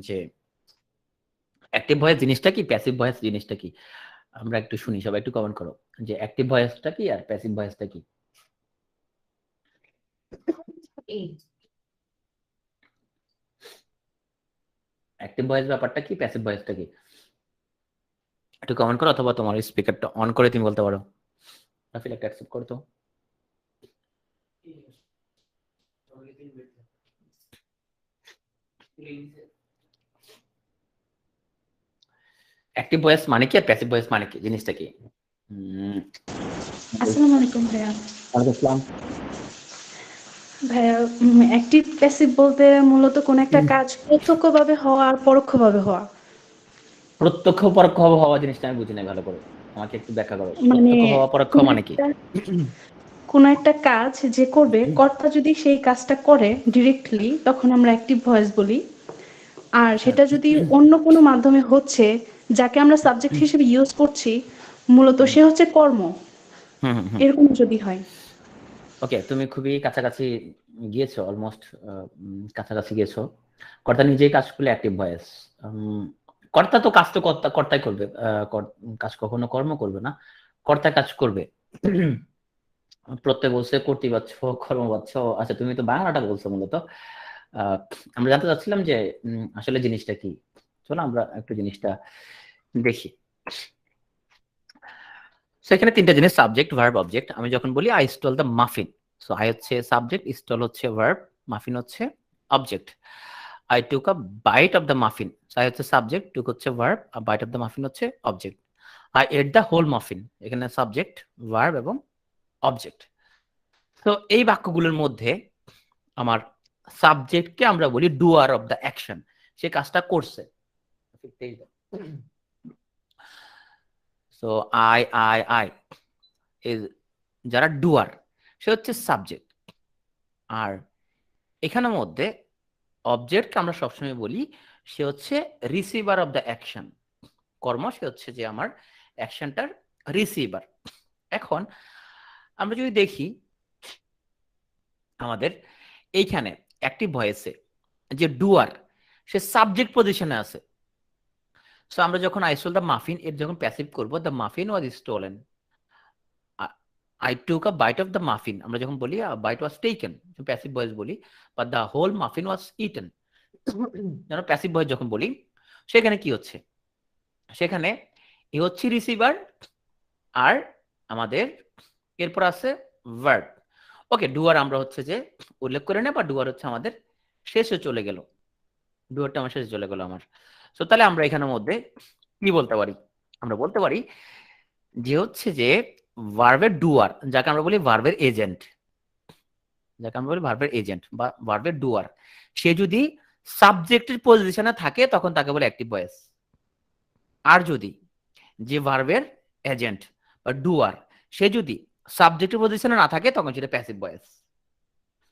যে active voice জিনিসটা কি, প্যাসিভ ভয়েস জিনিসটা কি? আমরা একটু শুনি, সবাই একটু কমেন্ট করো যে অ্যাক্টিভ ভয়েসটা কি আর প্যাসিভ ভয়েসটা কি। অ্যাক্টিভ ভয়েস ব্যাপারটা কি, প্যাসিভ ভয়েসটা কি, একটু কমেন্ট করো, অথবা তোমার স্পিকারটা অন করে তুমি বলতে পারো। রাফিল একটা অ্যাকসেপ্ট করো তো। অ্যাক্টিভ ভয়েস মানে কি আর প্যাসিভ ভয়েস মানে কি, জিনিসটা কি? আসসালামু আলাইকুম ভাইয়া। ওয়ালাইকুম আসসালাম। ভাইয়া, অ্যাক্টিভ প্যাসিভ বলতে মূলত কোন একটা কাজ প্রত্যক্ষভাবে হওয়া আর পরোক্ষভাবে হওয়া। প্রত্যক্ষ পরোক্ষ হওয়া জিনিসটা আমি বুঝি নাই ভালো করে, আমাকে একটু ব্যাখ্যা করো। মানে প্রত্যক্ষ হওয়া পরোক্ষ কোন মানে কি? একটা কোন একটা কাজ যে করবে, কর্তা যদি সেই কাজটা করে ডিরেক্টলি, তখন আমরা অ্যাক্টিভ ভয়েস বলি। আর সেটা যদি অন্য কোনো মাধ্যমে হচ্ছে, যাকে আমরা সাবজেক্ট হিসেবে ইউজ করছি, মূলত সে হচ্ছে কর্ম, হুম হুম হুম। এরকম যদি হয়। ওকে, তুমি খুবই কাছাকাছি গিয়েছো, অলমোস্ট কাছাকাছি গিয়েছো। কর্তা নিজেই কাজ করলে অ্যাক্টিভ ভয়েস। কর্তা তো কাজ তো কর্তাই করবে, কাজ কখনো কর্ম করবে না, কর্তা কাজ করবে। প্রত্যয় বলছে কর্তৃবাচ্য, কর্মবাচ্য। আচ্ছা, তুমি তো বাংলাটা বলছো মূলত। আহ, আমরা জানতে চাচ্ছিলাম যে আসলে জিনিসটা কি। চলো আমরা একটু জিনিসটা দেখি। সেখানে তিনটা জিনিস, সাবজেক্ট, ভার্ব, অবজেক্ট। আমি যখন বলি I stole the muffin, so I হচ্ছে সাবজেক্ট, স্টল হচ্ছে ভার্ব, মাফিন হচ্ছে object. I took a bite of the muffin, I হচ্ছে সাবজেক্ট, টুক হচ্ছে ভার্ব, আর বাইট অফ দ্য মাফিন হচ্ছে object. I ate the whole muffin, এখানে subject, verb এবং object. তো এই বাক্যগুলোর মধ্যে আমার সাবজেক্টকে আমরা বলি ডুয়ার অফ দ্য অ্যাকশন, সে কাজটা করছে। সো আই ইজ, যারা ডুয়ার সে হচ্ছে সাবজেক্ট। আর এখানের মধ্যে অবজেক্টকে আমরা সবসময় বলি সে হচ্ছে রিসিভার অফ দ্য অ্যাকশন, কর্ম, সে হচ্ছে যে আমার অ্যাকশনটার রিসিভার। এখন আমরা যদি দেখি আমাদের এইখানে অ্যাক্টিভ ভয়েসে যে ডুয়ার, সে সাবজেক্ট পজিশনে আছে। সো আমরা যখন আই স্টল দ্য মাফিন, এর যখন প্যাসিভ করব, the muffin was stolen. I took a bite of the muffin, আমরা যখন বলি bite was taken, passive voice বলি, বা the whole muffin was eaten, যেন প্যাসিভ ভয়েস যখন বলি, সেখানে কি হচ্ছে, সেখানে এ হচ্ছে রিসিভার, আর আমাদের এরপর আছে ভার্ব। ওকে, ডুয়ার আমরা হচ্ছে যে উল্লেখ করে নেই, বা ডুয়ার হচ্ছে আমাদের শেষে চলে গেল, ডুয়ারটা আমার শেষে চলে গেল আমার। তো তাহলে আমরা এখানের মধ্যে কি বলতে পারি, আমরা বলতে পারি যে হচ্ছে যে ভার্বের ডুয়ার, যাকে আমরা বলি ভার্বের এজেন্ট, যাকে আমরা বলি ভার্বের এজেন্ট বা ভার্বের ডুয়ার, সে যদি সাবজেক্টের পজিশনে থাকে তখন তাকে বলে অ্যাক্টিভ ভয়েস। আর যদি যে ভার্বের এজেন্ট বা ডুয়ার সে যদি সাবজেক্টের পজিশনে না থাকে তখন সেটা প্যাসিভ ভয়েস।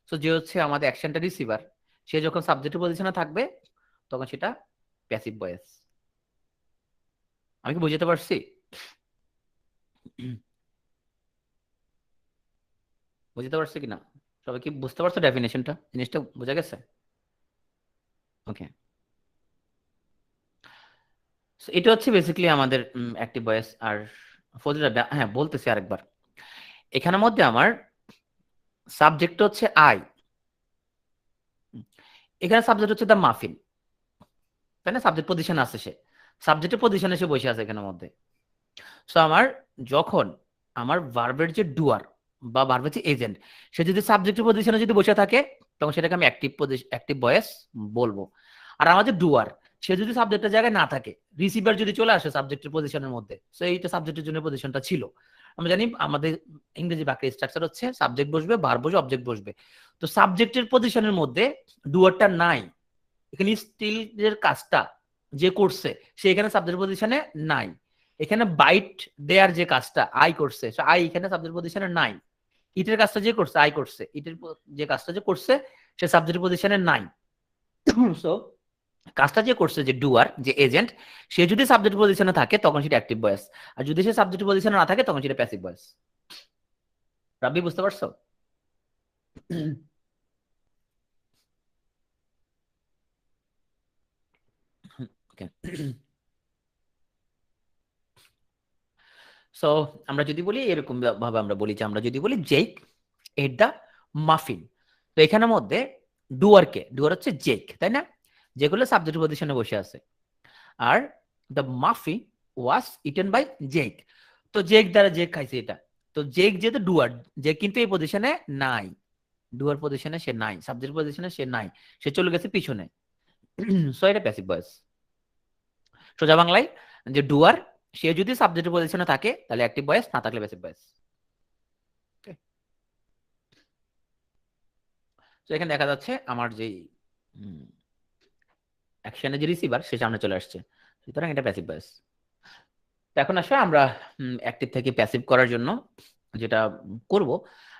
তো যে হচ্ছে আমাদের অ্যাকশনটা রিসিভার, সে যখন সাবজেক্টের পজিশনে থাকবে তখন সেটা প্যাসিভ ভয়েস। আমি কি বুঝতে পারছি? বুঝতে পারছি কিনা? সবাই কি বুঝতে পারছো ডেফিনেশনটা, জিনিসটা বোঝা গেছে? ওকে, এটা হচ্ছে বেসিক্যালি আমাদের অ্যাক্টিভ ভয়েস। আর ফজিলা, হ্যাঁ বলতেছি আরেকবার, এখানের মধ্যে আমার সাবজেক্ট হচ্ছে আই, এখানে সাবজেক্ট হচ্ছে দ্য মাফিন, তাই না? সাবজেক্ট পজিশন আছে, সে সাবজেক্টের পজিশনে সে বসে আছে এখানের মধ্যে। সো আমার যখন আমার ভার্বের যে ডুয়ার বা ভার্বের যে এজেন্ট, সে যদি সাবজেক্টের পজিশনে যদি বসে থাকে তখন সেটাকে আমি অ্যাক্টিভ ভয়েস বলবো। আর আমার যে ডুয়ার, সে যদি সাবজেক্টের জায়গায় না থাকে, রিসিভার যদি চলে আসে সাবজেক্টের পজিশনের মধ্যে, সো এইটা সাবজেক্টের জন্য পজিশনটা ছিল। আমরা জানি আমাদের ইংরেজি বাক্যের স্ট্রাকচার হচ্ছে সাবজেক্ট বসবে, ভার্ব বসবে, অবজেক্ট বসবে। তো সাবজেক্টের পজিশনের মধ্যে ডুয়ারটা নাই, এখানে স্টিল এর কাজটা যে করছে সে এখানে সাবজেক্ট পজিশনে নাই। এখানে বাইট দেয়ার যে কাজটা আই করছে, আই এখানে সাবজেক্ট পজিশনে নাই। ইটের কাজটা যে করছে আই করছে, ইটের যে কাজটা যে করছে সে সাবজেক্ট পজিশনে নাই। সো কাজটা যে করছে, যে ডুয়ার, যে এজেন্ট, সে যদি সাবজেক্ট পজিশনে থাকে তখন সেটা অ্যাক্টিভ ভয়েস, আর যদি সে সাবজেক্ট পজিশনে না থাকে তখন সেটা প্যাসিভ ভয়েস। রাব্বি, বুঝতে পারছো? ওকে, সো আমরা যদি বলি এরকম ভাবে আমরা বলি যে আমরা যদি বলি জেক এট দ্য মাফিন, তো এখানের মধ্যে ডুয়ার হচ্ছে জেক, তাই না? যেগুলো সাবজেক্ট পজিশনে বসে আছে। আর the muffin was eaten by Jake, তো জেক দ্বারা জেক খাইছে এটা। তো জেক যেহেতু ডুয়ার, জেক কিন্তু এই পজিশনে নাই, ডুয়ার পজিশনে সে নাই, সাবজেক্ট পজিশনে সে নাই, সে চলে গেছে পিছনে। সো এটা প্যাসিভ ভয়েস। সোজা বাংলায় যে ডুয়ার সে যদি সাবজেক্ট পজিশনে থাকে তাহলে অ্যাক্টিভ ভয়েস, না থাকলে প্যাসিভ ভয়েস। তো এখানে দেখা যাচ্ছে আমার যে অ্যাকশনের যে রিসিভার সে সামনে চলে আসছে, সুতরাং এটা প্যাসিভ ভয়েস। এখন আসলে আমরা অ্যাক্টিভ থেকে প্যাসিভ করার জন্য যেটা করব,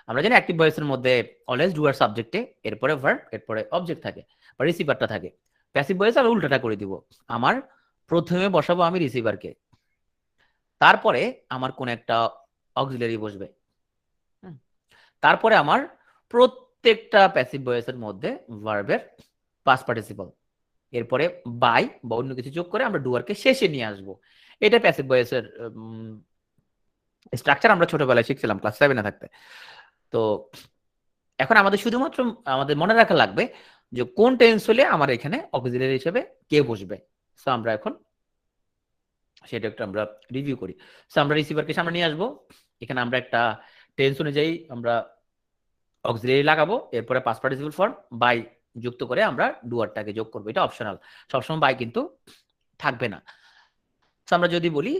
আমরা জানি অ্যাক্টিভ ভয়েসের মধ্যে অলওয়েজ ডুয়ার সাবজেক্টে, এরপরে ভার্ব, এরপরে অবজেক্ট থাকে বা রিসিভারটা থাকে। প্যাসিভ ভয়েসে আমি উল্টাটা করে দিব, আমার প্রথমে বসাবো আমি রিসিভারকে, তারপরে আমার কোন একটা অক্সিলারি বসবে, তারপরে আমার প্রত্যেকটা প্যাসিভ ভয়েসের মধ্যে ভার্বের পাস্ট পার্টিসিপল, এরপরে বাই বা অন্য কিছু যোগ করে আমরা ডুয়ারকে শেষে নিয়ে আসবো। এটা প্যাসিভ ভয়েসের স্ট্রাকচার আমরা ছোটবেলায় শিখছিলাম ক্লাস 7-এ থাকতে। তো এখন আমাদের শুধুমাত্র আমাদের মনে রাখা লাগবে যে কোন টেন্স হলে আমার এখানে অক্সিলারি হিসেবে কে বসবে। সো আমরা এখন সেটা একটু আমরা রিভিউ করি। সো আমরা রিসিভারকে সামনে নিয়ে আসবো, এখানে আমরা একটা টেন্স অনুযায়ী আমরা অক্সিলারি লাগাবো, এরপরে পাস্ট পার্টিসিপল ফর্ম বাই যুক্ত করে আমরা ডুয়ারটাকে যোগ করবো, এটা অপশনাল, সবসময় বাই কিন্তু থাকবে না। তো আমরা যদি বলি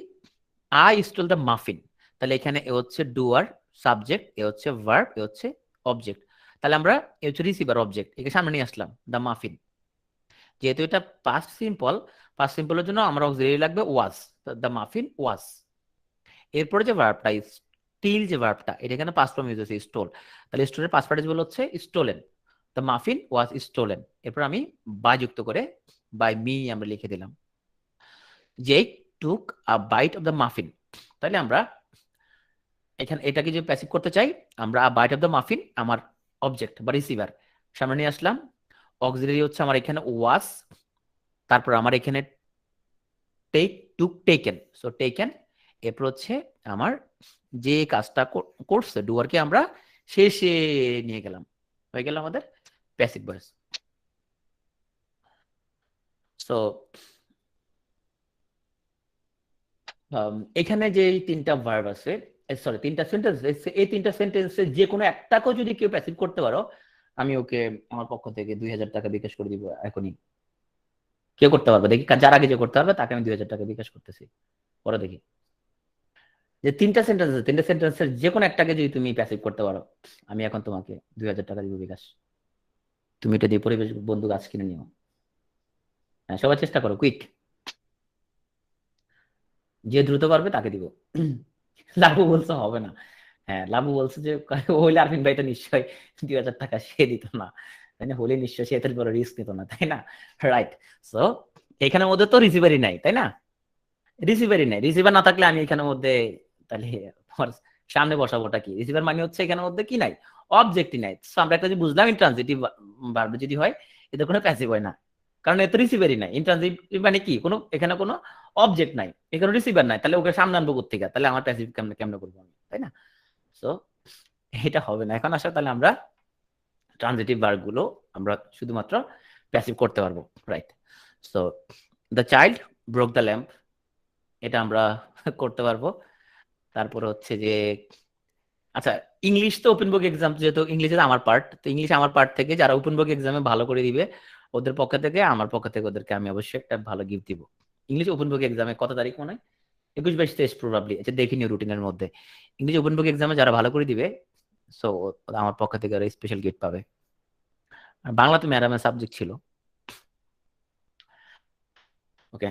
আই স্টল দ্য মাফিন, তাহলে এখানে এ হচ্ছে ডুয়ার সাবজেক্ট, এ হচ্ছে ভার্ব, এ হচ্ছে অবজেক্ট, তাহলে আমরা এ হচ্ছে রিসিভার অবজেক্ট, একে সামনে নিয়ে আসলাম দ্য মাফিন। যেহেতু এটা পাস্ট সিম্পল, পাস্ট সিম্পলের জন্য আমরা অক্সিলারি লাগবে ওয়াজ, দ্য মাফিন ওয়াজ। এরপরে যে ভার্বটা স্টিল, যে ভার্বটা এটা এখানে পাস্ট ফর্ম ইউজ হচ্ছে স্টোল, তাহলে স্টোলের পাস্ট পার্টিসিপল হচ্ছে stolen, the muffin was stolen. এরপর আমি বাই যুক্ত করে বাই মি আমরা লিখে দিলাম। জেক টুক a bite of the muffin, তাহলে আমরা এখানে এটাকে যে প্যাসিভ করতে চাই, আমরা আ বাইট অফ দ্য মাফিন আমার অবজেক্ট বা রিসিভার সামনে নিয়ে আসলাম, অক্সিলারি হচ্ছে আমার এখানে ওয়াজ, তারপর আমার এখানে take took taken, so taken, এরপর হচ্ছে আমার যে কাজটা করছে ডুয়ারকে আমরা শেষে নিয়ে গেলাম, হয়ে গেল আমাদের প্যাসিভ ভয়েস। সো এখানে যে তিনটা ভার্ব আছে, সরি তিনটা সেন্টেন্স, এই তিনটা সেন্টেন্সে যে কোনো একটাকেও যদি কেউ প্যাসিভ করতে পারো, আমি ওকে আমার পক্ষ থেকে 2000 টাকা বিকাশ করে দিব এখনই। কেউ করতে পারবে দেখি, যার আগে যে করতে পারবে তাকে আমি 2000 টাকা বিকাশ করতেছি, পরে দেখি। যে তিনটা সেন্টেন্স আছে, তিনটা সেন্টেন্সের যে কোনো একটাকে যদি তুমি প্যাসিভ করতে পারো, আমি এখন তোমাকে 2000 টাকা দিব বিকাশ। তুমি এটা দিয়ে পরিবেশ বন্ধু গাছ কিনে নিও। হ্যাঁ, সবাই চেষ্টা করো, কুইক, যে দ্রুত পারবে তাকে দিব। লাভু বলছে হবে না, হ্যাঁ লাভু বলছে যে হইলে আরফিন ভাই তো নিশ্চয়ই 2000 টাকা সে দিত না, তাই না? হলে নিশ্চয়ই সে এত বড় রিস্ক নিত না, তাই না? রাইট। সো এখানের মধ্যে তো রিসিভারই নাই, তাই না? রিসিভারই নাই, রিসিভার না থাকলে আমি এখানের মধ্যে তাহলে তোমার সামনে বসাবোটা কি? রিসিভার মানে হচ্ছে এখানের মধ্যে কি নাই, অবজেক্টই নাই। সো আমরা একটা যে বুঝলাম, ইন্ট্রানজিটিভ ভার্ব যদি হয় এতে কোনো প্যাসিভ হয় না, কারণ এত রিসিভারই নাই। ইন্ট্রানজিটিভ মানে কি, কোনো এখানে কোনো অবজেক্ট নাই, এখানে রিসিভার নাই, তাহলে ওকে সামনে আনবো কোথেকে? তাহলে আমার প্যাসিভ কেমনে কেমনে করবো আমি, তাই না? সো এটা হবে না। এখন আসলে তাহলে আমরা ট্রানজিটিভ ভার্ব গুলো আমরা শুধুমাত্র প্যাসিভ করতে পারবো, right? So the child broke the lamp, এটা আমরা করতে পারবো। তারপর হচ্ছে যে আচ্ছা, ইংলিশ তো ওপেন বুক এক্সাম, যেহেতু ইংলিশে আমার পার্ট, তো ইংলিশ আমার পার্ট থেকে যারা ওপেন বুক এক্সামে ভালো করে দিবে ওদের পক্ষ থেকে, আমার পক্ষ থেকে ওদেরকে আমি অবশ্যই একটা ভালো গিফট দিব। ইংলিশ ওপেন বুক এক্সামে কত তারিখ মনে হয়, 21-22-23 প্রবাবলি, এটা দেখিনি রুটিনের মধ্যে। ইংলিশ ওপেন বুক এক্সামে যারা ভালো করে দিবে, সো আমার পক্ষ থেকে ওরা স্পেশাল গিফট পাবে। আর বাংলা তো ম্যাডামের সাবজেক্ট ছিল। ওকে,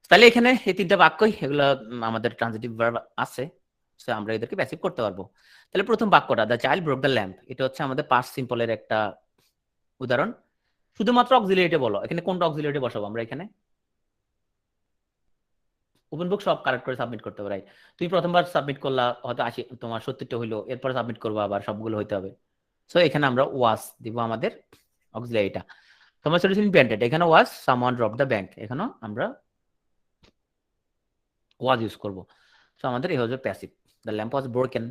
তাহলে এখানে এই তিনটা বাক্যই এগুলো আমাদের ট্রানজিটিভ ভার্ব আছে, সো আমরা এদেরকে প্যাসিভ করতে পারবো। তাহলে প্রথম বাক্যটা the child broke the lamp, এটা হচ্ছে আমাদের পাস্ট সিম্পলের একটা উদাহরণ। শুধুমাত্র অক্সিলারিটা বলো, এখানে কোনটা অক্সিলারিটি বসাবো আমরা? এখানে ওপেন বুক সব কারেক্ট করে সাবমিট করতে হবে, রাইট? তুমি প্রথমবার সাবমিট করলা, হয়তো 80 তোমার 70টা হইলো, এরপরে সাবমিট করবো আবার সবগুলো হইতে হবে। সো এখানে আমরা ওয়াস দিব আমাদের অক্সিলারিটা। তোমার সলিউশন ইমপ্লিমেন্টেড, এখানে was someone drop the bank, এখানেও আমরা ওয়াজ ইউজ করব। সো আমাদের এই হচ্ছে passive. The lamp was broken,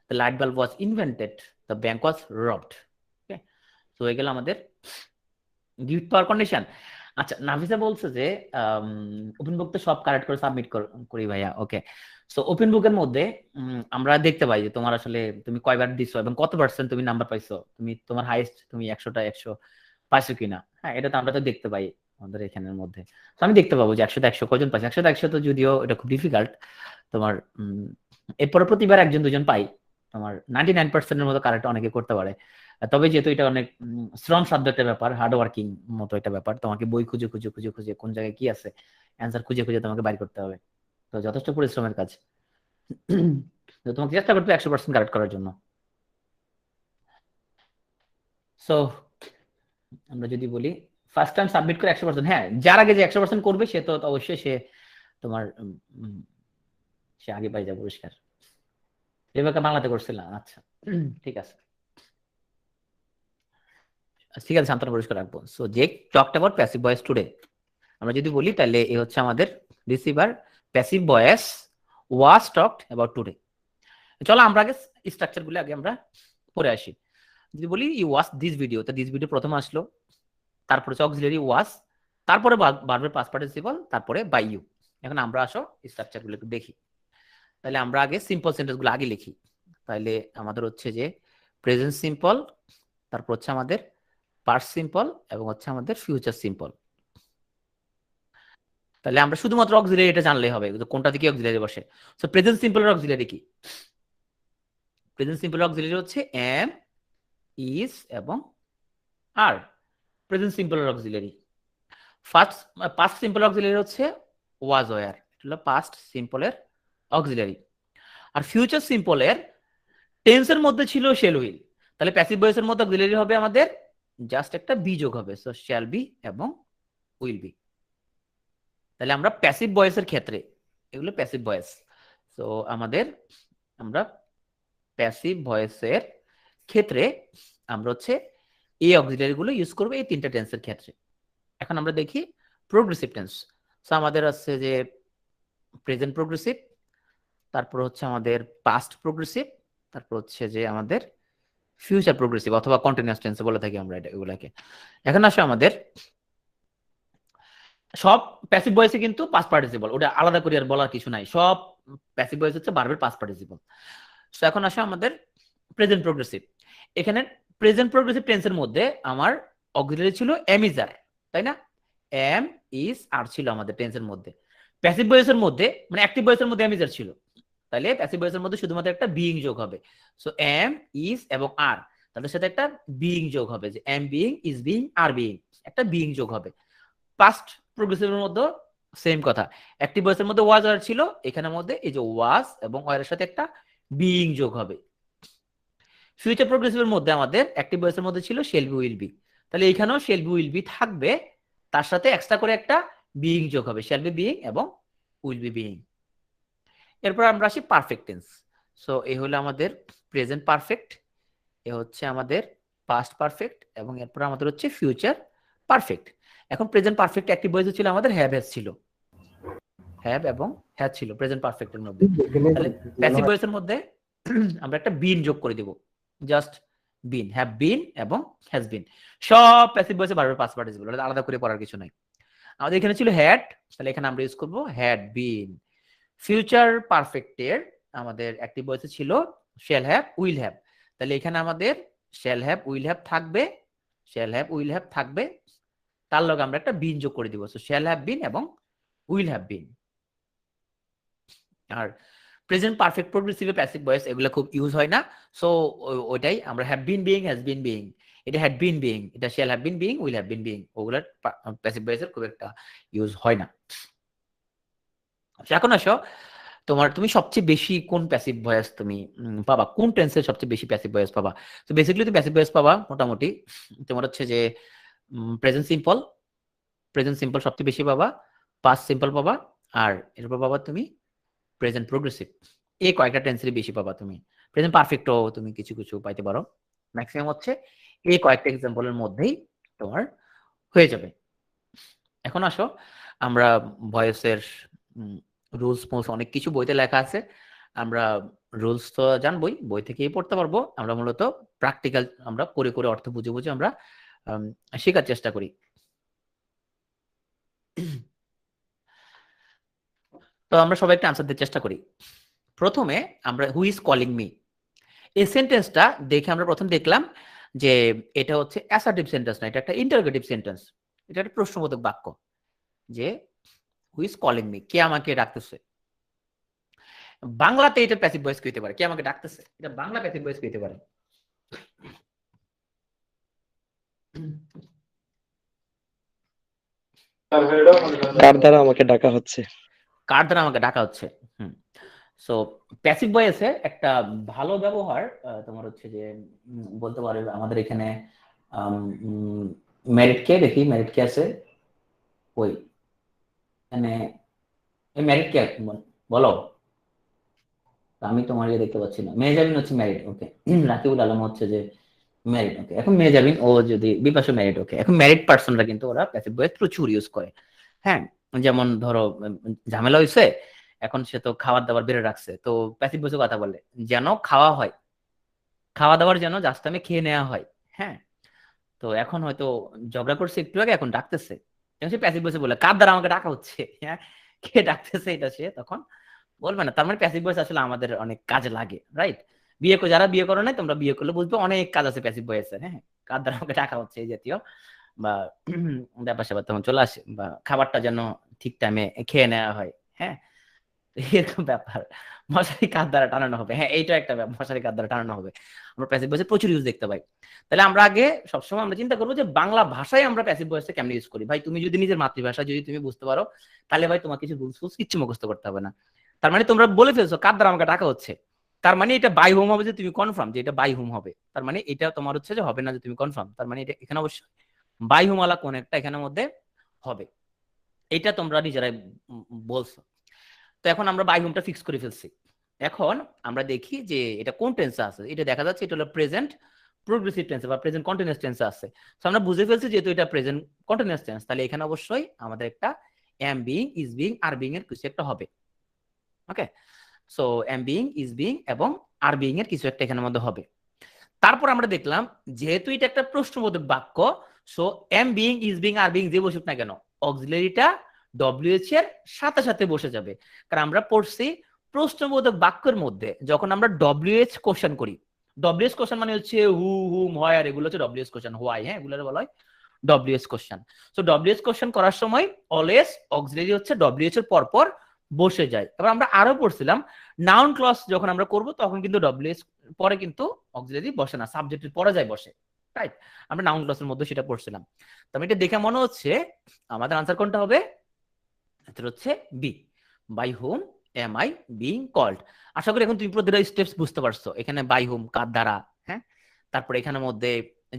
the light bulb was invented, the bank was robbed. Okay, তো হয়ে গেল আমাদের গিফট পাওয়ার কন্ডিশন। আচ্ছা, নাফিসা বলছে যে ওপেন বুক তো সব কারেক্ট করে সাবমিট করি ভাইয়া। ওকে, সো ওপেন বুকের মধ্যে আমরা দেখতে পাই যে তোমার আসলে তুমি কয়বার দিছো এবং কত পার্সেন্ট তুমি নাম্বার পাইছো, তুমি তোমার হাইয়েস্ট তুমি 100টা 100 পাইছো কিনা। হ্যাঁ, এটা তো আমরা তো দেখতে পাই আমাদের এখানের মধ্যে। তো আমি দেখতে পাবো যে 100টা 100 কজন পাইছে। 100টা 100 তো যদিও এটা খুব ডিফিকাল্ট তোমার, এরপরে প্রতিবার একজন দুজন পাই, তোমার 99%-এর মতো কারেক্ট অনেকে করতে পারে। তবে যেহেতু এটা অনেক শ্রম সাধ্য একটা ব্যাপার, হার্ড ওয়ার্কিং মতো একটা ব্যাপার, তোমাকে বই খুঁজে খুঁজে খুঁজে খুঁজে কোন জায়গায় কি আছে অ্যান্সার খুঁজে খুঁজে তোমাকে বাইর করতে হবে। তো যথেষ্ট পরিশ্রমের কাজ। তো তোমাকে চেষ্টা করতে 100% কারেক্ট করার জন্য। সো আমরা যদি বলি ফার্স্ট টাইম সাবমিট করে 100%, হ্যাঁ, যার আগে যে 100% করবে সে তো অবশ্যই সে তোমার সে আগে পাই যাবে পুরস্কার। রেবেকা বাংলাতে করছিলাম, আচ্ছা ঠিক আছে, ঠিক আছে, শান্তনু পুরস্কার রাখবো। সো যে talked about passive voice today, আমরা যদি বলি তাহলে এ হচ্ছে আমাদের receiver passive voice was talked about today. চলো আমরা আগে স্ট্রাকচার গুলো আগে আমরা পড়ে আসি। যদি বলি ইউ ওয়াচ দিস ভিডিও, তো দিস ভিডিও প্রথমে আসলো, তারপরে হচ্ছে অক্সিলারি ওয়াজ, তারপরে ভার্বের পাস্ট পার্টিসিপল, তারপরে বাই ইউ। এখন আমরা আসো স্ট্রাকচার গুলো একটু দেখি। তাহলে আমরা আগে সিম্পল সেন্টেন্স গুলো আগে লিখি। তাহলে আমাদের হচ্ছে যে প্রেজেন্ট সিম্পল, তারপর হচ্ছে আমাদের পাস্ট সিম্পল এবং হচ্ছে আমাদের ফিউচার সিম্পল। তাহলে আমরা শুধুমাত্র অক্সিলারি এটা জানলেই হবে কোনটা থেকে অক্সিলারি বসে। সো প্রেজেন্ট সিম্পলের অক্সিলারি কি? প্রেজেন্ট সিম্পলের অক্সিলারি হচ্ছে এম, ইজ এবং আর। প্রেজেন্ট সিম্পলের অক্সিলারি পাস্ট সিম্পল অক্সিলারি হচ্ছে ওয়াজ ওয়্যার, এটা হলো পাস্ট সিম্পলের অক্সিলারি। আর ফিউচার সিম্পলের টেন্সের মধ্যে ছিল শেল উইল, তাহলে প্যাসিভ ভয়েসের মধ্যে অক্সিলারি হবে আমাদের জাস্ট একটা বি যোগ হবে, সো শ্যাল বি এবং উইল বি। তাহলে আমরা প্যাসিভ ভয়েসের ক্ষেত্রে, এগুলো প্যাসিভ ভয়েস, তো আমাদের আমরা প্যাসিভ ভয়েসের ক্ষেত্রে আমরা হচ্ছে এই অক্সিলারি গুলো ইউজ করবো এই তিনটা টেন্সের ক্ষেত্রে। এখন আমরা দেখি প্রোগ্রেসিভ টেন্স। সো আমাদের আছে যে প্রেজেন্ট প্রোগ্রেসিভ, তারপর হচ্ছে আমাদের পাস্ট প্রোগ্রেসিভ, তারপর হচ্ছে যে আমাদের ফিউচার প্রোগ্রেসিভ অথবা কন্টিনিউয়াস টেন্স বলে থাকি আমরা এগুলাকে। এখন আসে আমাদের সব প্যাসিভ ভয়েসে কিন্তু পাস্ট পার্টিসিপল, ওটা আলাদা করে আর বলার কিছু নাই, সব প্যাসিভ ভয়েস হচ্ছে ভার্বের পাস্ট পার্টিসিপল। সো এখন আসে আমাদের প্রেজেন্ট প্রোগ্রেসিভ। এখানে প্রেজেন্ট প্রোগ্রেসিভ টেন্সের মধ্যে আমার অক্সিলারি ছিল এম ইজ আর, তাই না? এম ইজ আর ছিল আমাদের টেন্সের মধ্যে। প্যাসিভ ভয়েসের মধ্যে মানে অ্যাক্টিভ ভয়েসের মধ্যে এম ইজ আর ছিল, তাহলে প্যাসিভ ভয়েসের মধ্যে শুধুমাত্র একটা বিইং যোগ হবে। সো এম ইজ এবং আর, তাহলে সাথে একটা বিইং যোগ হবে, যে am being, is being, are being, একটা বিইং যোগ হবে। পাস্ট প্রোগ্রেসিভের মধ্যে সেম কথা, অ্যাক্টিভ ভয়েসের মধ্যে ওয়াজ আর ছিল, এখানের মধ্যে এই যে ওয়াজ এবং ওয়ার সাথে একটা বিইং যোগ হবে। ফিউচার প্রোগ্রেসিভের মধ্যে আমাদের অ্যাক্টিভ ভয়েসের মধ্যে ছিল শেল বি উইল বি, তাহলে এখানেও শেল বি উইল বি থাকবে, তার সাথে এক্সট্রা করে একটা বিইং যোগ হবে, শেল বি বিইং এবং উইল বি বিইং। এরপর আমরা আসি পারফেক্ট টেন্স। সো এই হলো আমাদের প্রেজেন্ট পারফেক্ট, এ হচ্ছে আমাদের পাস্ট পারফেক্ট এবং এরপর আমাদের হচ্ছে ফিউচার পারফেক্ট। এখন প্রেজেন্ট পারফেক্ট অ্যাক্টিভ ভয়েস ছিল আমাদের হ্যাভ হ্যাজ ছিল, হ্যাভ এবং হ্যাজ ছিল প্রেজেন্ট পারফেক্টের মধ্যে। তাহলে প্যাসিভ ভয়েসের মধ্যে আমরা একটা বিন যোগ করে দিব, জাস্ট বিন, হ্যাভ বিন এবং হ্যাজ বিন, সব প্যাসিভ ভয়েসে বারবার পাস্ট পার্টিসিপল, আলাদা করে পড়ার কিছু নাই। আমাদের এখানে ছিল হ্যাড, তাহলে এখানে আমরা ইউজ করব হ্যাড বিন। ফিউচার পারফেক্টের আমাদের অ্যাক্টিভ ভয়েসে ছিল শ্যাল হ্যাভ উইল হ্যাভ, তাহলে এখানে আমাদের শ্যাল হ্যাভ উইল হ্যাভ থাকবে, শ্যাল হ্যাভ উইল হ্যাভ থাকবে, তার লগে আমরা একটা বিন যোগ করে দিব, সো শ্যাল হ্যাভ বিন এবং উইল হ্যাভ বিন। আর প্রেজেন্ট পারফেক্ট প্রোগ্রেসিভে প্যাসিভ ভয়েস এগুলো খুব ইউজ হয় না, সো ওইটাই আমরা have been being, has been being, এটা হ্যাড বিন বিইং, এটা shall have been being, will have been being, ওগুলো প্যাসিভ ভয়েসের খুব একটা ইউজ হয় না। এখন আসো তুমি সবচেয়ে বেশি কোন প্যাসিভ ভয়েস তুমি পাবা, কোন টেন্সের সবচেয়ে বেশি প্যাসিভ ভয়েস পাবা? তো বেসিক্যালি তুমি প্যাসিভ ভয়েস পাবা মোটামুটি তোমার হচ্ছে যে প্রেজেন্ট সিম্পল, প্রেজেন্ট সিম্পল সবচেয়ে বেশি পাবা, পাস্ট সিম্পল পাবা, আর এরপর পাবা তুমি প্রেজেন্ট প্রোগ্রেসিভ, এই কয়েকটা টেন্সেরই বেশি পাবা তুমি। প্রেজেন্ট পারফেক্টও তুমি কিছু কিছু পাইতে পারো, ম্যাক্সিমাম হচ্ছে এই কয়েকটা এক্সাম্পলের মধ্যেই তোমার হয়ে যাবে। এখন আসো আমরা ভয়েসের রুলস মুলস অনেক কিছু বইতে লেখা আছে, আমরা রুলস তো জানবই, বই থেকেই পড়তে পারবো। আমরা মূলত প্র্যাকটিক্যাল আমরা করে করে অর্থ বুঝে বুঝে আমরা শেখার চেষ্টা করি। তো আমরা সবাই একটা আনসার দিতে চেষ্টা করি। প্রথমে আমরা হু ইজ কলিং মি, এই সেন্টেন্সটা দেখে আমরা প্রথম দেখলাম যে এটা হচ্ছে অ্যাসার্টিভ সেন্টেন্স না, এটা একটা ইন্টারোগেটিভ সেন্টেন্স, এটা একটা প্রশ্নবোধক বাক্য। যে হু ইজ কলিং মি, কে আমাকে ডাকতেছে। বাংলাতে এটা প্যাসিভ ভয়েস কি হতে পারে, কে আমাকে ডাকতেছে, এটা বাংলা প্যাসিভ ভয়েস কি হতে পারে। কার দ্বারা আমাকে ডাকা হচ্ছে। কার দ্বারা আমাকে ডাকা হচ্ছে। সো প্যাসিভ ভয়েসে একটা ভালো ব্যবহার তোমার হচ্ছে যে বলতে পারে আমাদের এখানে মেরিট কে দেখি, মেরিট কে আছে ওই মানে মেরিট কে বলো, আমি তোমার ইয়ে দেখতে পাচ্ছি না। মেহজাবিন হচ্ছে ম্যারিড, ওকে। রাকিবুল আলম হচ্ছে যে ম্যারিড, ওকে। এখন মেহজাবিন ও যদি বিপাশা ম্যারিড, ওকে। এখন ম্যারিড পার্সনরা কিন্তু ওরা প্যাসিভ ভয়েস প্রচুর ইউজ করে। হ্যাঁ, যেমন ধরো ঝামেলা হয়েছে, এখন সে তো খাবার দাবার বেড়ে রাখছে, তো প্যাসিভ ভয়েসে কথা বলে যেন খাওয়া হয়, খাওয়া দাওয়ার যেন জাস্ট আমি খেয়ে নেওয়া হয়। হ্যাঁ, তো এখন হয়তো ঝগড়া করছে একটু আগে, এখন ডাকতেছে, সে প্যাসিভ ভয়েসে বলে কার দ্বারা আমাকে ডাকা হচ্ছে, হ্যাঁ, কে ডাকতেছে এটা সে তখন বলবে না। তার মানে প্যাসিভ ভয়েস আসলে আমাদের অনেক কাজে লাগে, রাইট? যারা বিয়ে করো নাই, তোমরা বিয়ে করলে বুঝবে অনেক কাজ আছে প্যাসিভ ভয়েসের। হ্যাঁ, কার দ্বারা আমাকে টাকা হচ্ছে এই জাতীয় বা ব্যাপার স্যাপার তখন চলে আসে, বা খাবারটা যেন ঠিক টাইমে খেয়ে নেওয়া হয়। হ্যাঁ, এরকম ব্যাপার। মশারি কার দ্বারা টানানো হবে, হ্যাঁ এইটা একটা মশারি কার দ্বারা টানানো হবে, আমরা প্যাসিভ ভয়েসে প্রচুর ইউজ দেখতে পাই। তাহলে আমরা আগে সবসময় আমরা চিন্তা করবো যে বাংলা ভাষায় আমরা প্যাসিভ ভয়েসে কেমন ইউজ করি। ভাই তুমি যদি নিজের মাতৃভাষা যদি তুমি বুঝতে পারো, তাহলে ভাই তোমার কিছু রুলস ফুলস কিচ্ছু মুখস্থ করতে হবে না। তার মানে তোমরা বলে ফেলছো কার দ্বারা আমাকে ডাকা হচ্ছে, তার মানে এটা বাই হোম হবে, যে তুমি কনফার্ম যে এটা বাই হোম হবে। তার মানে এটা তোমার হচ্ছে যে হবে না যে তুমি কনফার্ম, তার মানে এটা এখানে অবশ্যই বাই হোম ওয়ালা কোন একটা এখানের মধ্যে হবে, এটা তোমরা নিজেরাই বলছো। তো এখন আমরা বাই হোমটা ফিক্স করে ফেলছি। এখন আমরা দেখি যে এটা কোন টেন্সে আছে, এটা দেখা যাচ্ছে এটা হলো প্রেজেন্ট প্রোগ্রেসিভ টেন্সে বা প্রেজেন্ট কন্টিনিউয়াস টেন্সে আছে। তো আমরা বুঝে ফেলছি যেহেতু এটা প্রেজেন্ট কন্টিনিউয়াস টেন্স, তাহলে এখানে অবশ্যই আমাদের একটা am being, is being, are being এর কিছু একটা হবে। Okay, so am being, is being এবং আর বিং এর কিছু একটা এখানের মধ্যে হবে। তারপর আমরা দেখলাম যেহেতু এটা একটা প্রশ্নবোধক বাক্য, so am being, is being, are being যে বসুক না কেন, অক্সিলারিটা ডব্লিউএইচ এর সাথে সাথে বসে যাবে। কারণ আমরা পড়ছি প্রশ্নবোধক বাক্যের মধ্যে যখন আমরা ডব্লিউএইচ কোশ্চেন করি, ডব্লিউএইচ কোশ্চেন মানে হচ্ছে হু, হুম, হয়, আর এগুলো হচ্ছে ডব্লিউএইচ কোশ্চেন, হোয়াই, হ্যাঁ এগুলো বলা হয় WH question. So WH question করার সময় অলওয়েজ অক্সিলারি হচ্ছে ডব্লিউএইচ এর পর পর বসে যায়। এবার আমরা আরো পড়ছিলাম নাউন ক্লজ যখন আমরা করব তখন কিন্তু ডব্লিউএইচ পরে কিন্তু অক্সিলারি বসে না, সাবজেক্টের পরে যায় বসে, রাইট? আমরা নাউন ক্লজের মধ্যে সেটা পড়ছিলাম। তো এটা দেখে মনে হচ্ছে আমাদের আনসার কোনটা হবে, এটা হচ্ছে be, by whom am I being called. আশা করি এখন তুমি প্রতিটা স্টেপস বুঝতে পারছো, এখানে বাই হোম কার দ্বারা, হ্যাঁ, তারপরে এখানের মধ্যে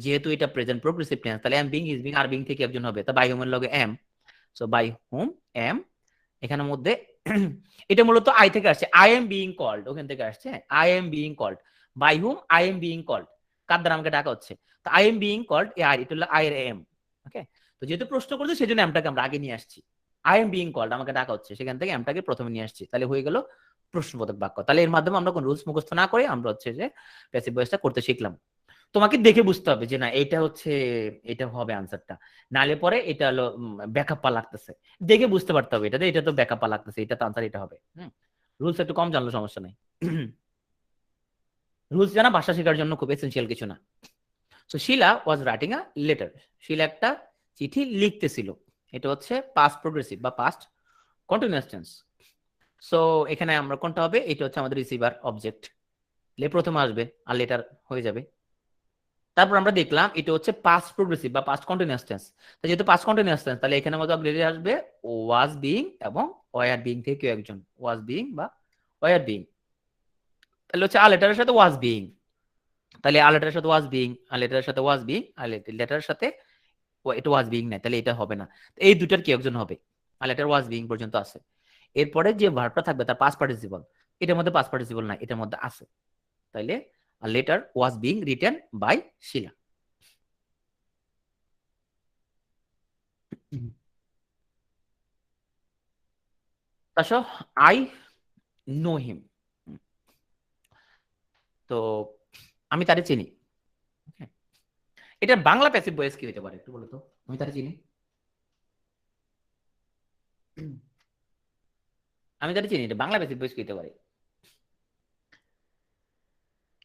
যেহেতু এটা প্রেজেন্ট প্রোগ্রেসিভ টেন্স, তাহলে am being, is being, are being থেকে একজন হবে, তা বাই হোমের লগে am, so by whom am, এখানের মধ্যে এটা মূলত আই থেকে আসছে, আই এম বিং কল্ড, ওখান থেকে আসছে I am being called, by whom I am being called, কার দ্বারা আমাকে ডাকা হচ্ছে, তো I am being called A I, এটা হলো আই এর এম। ওকে, তো যেহেতু প্রশ্ন করছে সেজন্য এমটাকে আমরা আগে নিয়ে আসছি, আই এম বিং কল্ড আমাকে ডাকা হচ্ছে, সেখান থেকে এমটাকে প্রথমে নিয়ে আসছি, তাহলে হয়ে গেল প্রশ্নবোধক বাক্য। তাহলে এর মাধ্যমে আমরা কোন রুলস মুখস্থ না করে আমরা হচ্ছে যে প্যাসিভ ভয়েসটা করতে শিখলাম। তোমাকে দেখে বুঝতে হবে যে না এটা হচ্ছে, এটা হবে আনসারটা, নালে পরে এটা হলো ব্যাকআপ পা লাগতেছে, দেখে বুঝতে পারতে হবে এটা এটা তো ব্যাকআপ পা লাগতেছে, এটা তো আনসার এটা হবে। রুলস একটু কম জানলো সমস্যা নাই। রুলস জানা ভাষা শেখার জন্য খুব এসেনশিয়াল কিছু না। So Sheela was writing a letter, Sheela একটা চিঠি লিখতেছিল, এটা হচ্ছে পাস্ট প্রোগ্রেসিভ বা পাস্ট কন্টিনিউয়াস টেন্স। সো এখানে আমরা কোনটা হবে, এটা হচ্ছে আমাদের রিসিভার অবজেক্ট, প্রথমে আসবে আর লেটার হয়ে যাবে। তারপর আমরা দেখলাম এটা হচ্ছে পাস্ট প্রোগ্রেসিভ বা পাস্ট কন্টিনিউয়াস টেন্স, যেহেতু পাস্ট কন্টিনিউয়াস টেন্স তাহলে এখানে মধ্যে অক্সিলারি আসবে ওয়াজ বিং এবং ওয়ার বিং থেকে কেউ একজন, ওয়াজ বিং বা ওয়ার বিং, তাহলে হচ্ছে আ লেটারের সাথে ওয়াজ বিং, তাহলে আ লেটারের সাথে ওয়াজ বিং, আ লেটারের সাথে ওয়াজ বিং, আর লেটারের সাথে এটা ওয়াজ বিং নাই, তাহলে এটা হবে না, এই দুটার কেউ একজন হবে, আ লেটার ওয়াজ বিং পর্যন্ত আছে। এরপরে যে ভার্বটা থাকবে তার পাস্ট পার্টিসিপল, এটার মধ্যে পাস্ট পার্টিসিপল নাই, এটার মধ্যে আছে, তাইলে a letter was being written by Sheila. আসো আই নো হিম, তো আমি তারে চিনি। Okay? এটা বাংলা প্যাসিভ ভয়েস কি হতে পারে একটু বলো তো? আমি তারে চিনি, আমি তারে চিনি, এটা বাংলা প্যাসিভ ভয়েস কি হতে পারে?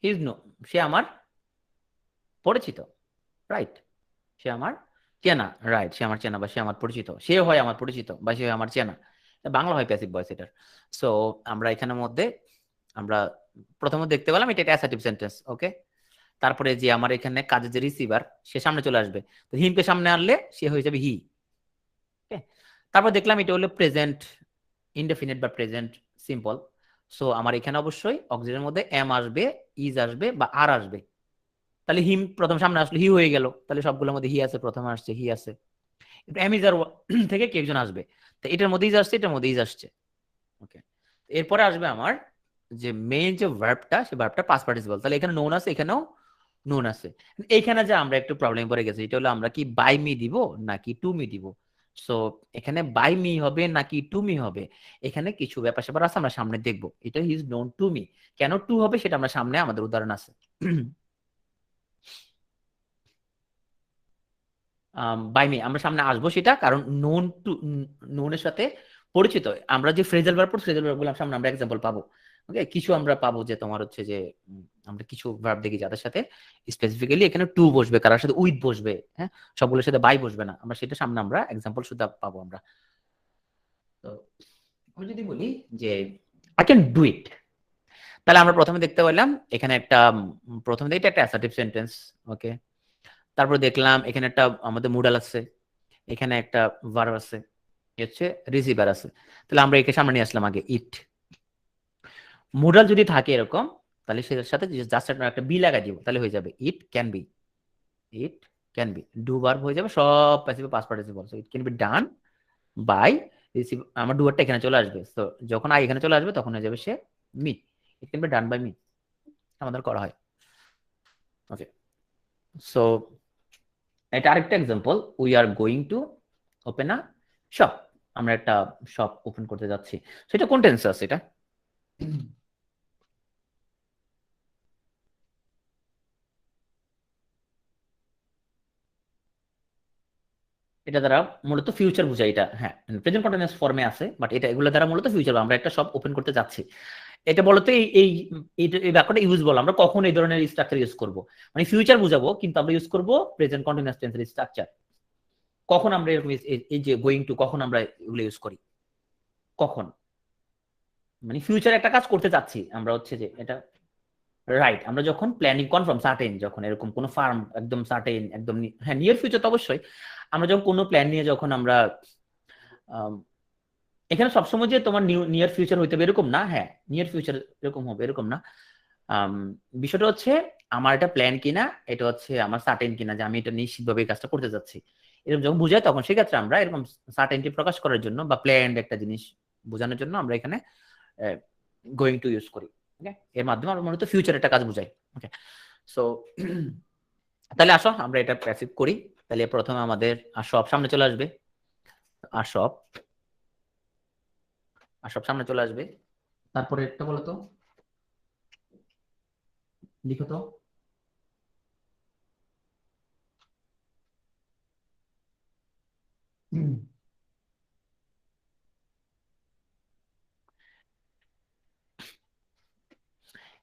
ইজ নো, সে আমার পরিচিত, রাইট? সে আমার চেনা, রাইট? সে আমার চেনা বা সে আমার পরিচিত, সে হয় আমার পরিচিত বা সে হয় আমার চেনা। এটা বাংলা হয় প্যাসিভ ভয়েস এটার। সো আমরা এখানের মধ্যে আমরা প্রথমে দেখতে পেলাম এটা অ্যাসার্টিভ সেন্টেন্স, ওকে। তারপরে যে আমার এখানে কাজের যে রিসিভার সে সামনে চলে আসবে, তো হিমকে সামনে আনলে সে হয়ে যাবে হি। তারপর দেখলাম এটা হলো প্রেজেন্ট ইনডেফিনিট বা প্রেজেন্ট সিম্পল। সো আমার এখানে অবশ্যই অক্সিজেনের মধ্যে এম আসবে, ইজ আসবে বা আর আসবে। তাহলে হিম প্রথম সামনে আসলে হি হয়ে গেল, তাহলে সবগুলোর মধ্যে হি আছে, প্রথমে আসছে হি আছে। এম ইজ আর থেকে কে একজন আসবে, তো এটার মধ্যে ইজ আসছে, এটার মধ্যে ইজ আসছে, ওকে। এরপরে আসবে আমার যে মেইন যে ভার্বটা, সে ভার্বটা পাস্ট পার্টিসিপল, তাহলে এখানে নোন আছে, এখানেও নোন আছে। এইখানে যে আমরা একটু প্রবলেম পড়ে গেছি, এটা হলো আমরা কি বাই মি দিব নাকি টু মি দিব। সো এখানে বাই মি হবে নাকি টু মি হবে, এখানে কিছু ব্যাপার স্যাপার আছে, আমরা সামনে দেখবো। এটা ইজ নোন টু মি, কেন টু হবে সেটা আমরা সামনে আমাদের উদাহরণ আছে। বাই মি আমরা সামনে আসবো সেটা, কারণ নোন টু নোনের সাথে পরিচিত আমরা যে ফ্রেজাল ভার্ব, ফ্রেজাল ভার্ব গুলো সামনে আমরা এক্সাম্পল পাবো, ওকে। কিছু আমরা পাবো যে তোমার হচ্ছে যে আমরা কিছু ভার্ব দেখি যাদের সাথে স্পেসিফিক্যালি এখানে টু বসবে, কারোর সাথে উইথ বসবে, হ্যাঁ, সবগুলোর সাথে বাই বসবে না, আমরা সেটা সামনে আমরা এক্সাম্পল শুধু পাবো আমরা। তো আমি যদি বলি যে আই ক্যান ডু ইট, তাহলে আমরা প্রথমে দেখতে পেলাম এখানে একটা প্রথমে এটা একটা অ্যাসার্টিভ সেন্টেন্স, ওকে। তারপর দেখলাম এখানে একটা আমাদের মুডাল আছে, এখানে একটা ভার্ব আছে, হচ্ছে রিসিভার আছে। তাহলে আমরা একে সামনে নিয়ে আসলাম আগে ইট। মুডাল যদি থাকে এরকম, তাহলে সেটার সাথে জাস্ট একটা বি লাগাই দিব, তাহলে হয়ে যাবে it can be, it can be. Do verb হয়ে যাবে সব passive past participle, so it can be done by receive. আমার ডুয়ারটা এখানে চলে আসবে, তো যখন আই এখানে চলে আসবে তখন হয়ে যাবে সে me, it can be done by me, আমাদের করা হয়, ওকে। সো এটা আরেকটা example, we are going to open a shop, আমরা একটা শপ ওপেন করতে যাচ্ছি। সেটা কোন টেন্সে আছে এটা? এটা দ্বারা মূলত ফিউচার বোঝায় এটা, হ্যাঁ প্রেজেন্ট কন্টিনিউয়াস ফর্মে আছে, বাট এটা এগুলো দ্বারা মূলত ফিউচার, আমরা একটা শপ ওপেন করতে যাচ্ছি। এটা বলতে এই এই বাক্যটা ইউজ বল আমরা কখন এই ধরনের স্ট্রাকচার ইউজ করব, মানে ফিউচার বুঝাবো কিন্তু আমরা ইউজ করব প্রেজেন্ট কন্টিনিউয়াস টেন্সের স্ট্রাকচার। কখন আমরা এরকম এই যে গোয়িং টু, কখন আমরা এগুলো ইউজ করি, কখন, মানে ফিউচার একটা কাজ করতে যাচ্ছি আমরা, হচ্ছে যে এটা রাইট। আমরা যখন প্ল্যানিং কনফার্ম সার্টেন, যখন এরকম কোনো ফার্ম একদম সার্টেন একদম, হ্যাঁ নিয়ার ফিউচার তো অবশ্যই, আমরা যখন কোনো প্ল্যান নিয়ে যখন আমরা এখানে সবসময় যে তোমার নিয়ার ফিউচার হইতে হবে এরকম না, হ্যাঁ নিয়ার ফিউচার এরকম হবে এরকম না। বিষয়টা হচ্ছে আমার এটা প্ল্যান কিনা, এটা হচ্ছে আমার সার্টেন কিনা যে আমি এটা নিশ্চিতভাবে এই কাজটা করতে যাচ্ছি, এরকম যখন বুঝাই তখন সেক্ষেত্রে আমরা এরকম সার্টেনটি প্রকাশ করার জন্য বা প্ল্যান্ড একটা জিনিস বোঝানোর জন্য আমরা এখানে গোয়িং টু ইউজ করি, ওকে। এর মাধ্যমে আমরা মূলত ফিউচার একটা কাজ বুঝাই, ওকে। সো তাহলে আসো আমরা এটা প্যাসিভ করি। তাহলে প্রথমে আমাদের সব সামনে চলে আসবে, সব সামনে চলে আসবে। তারপরে একটা বলো তো, লিখো তো।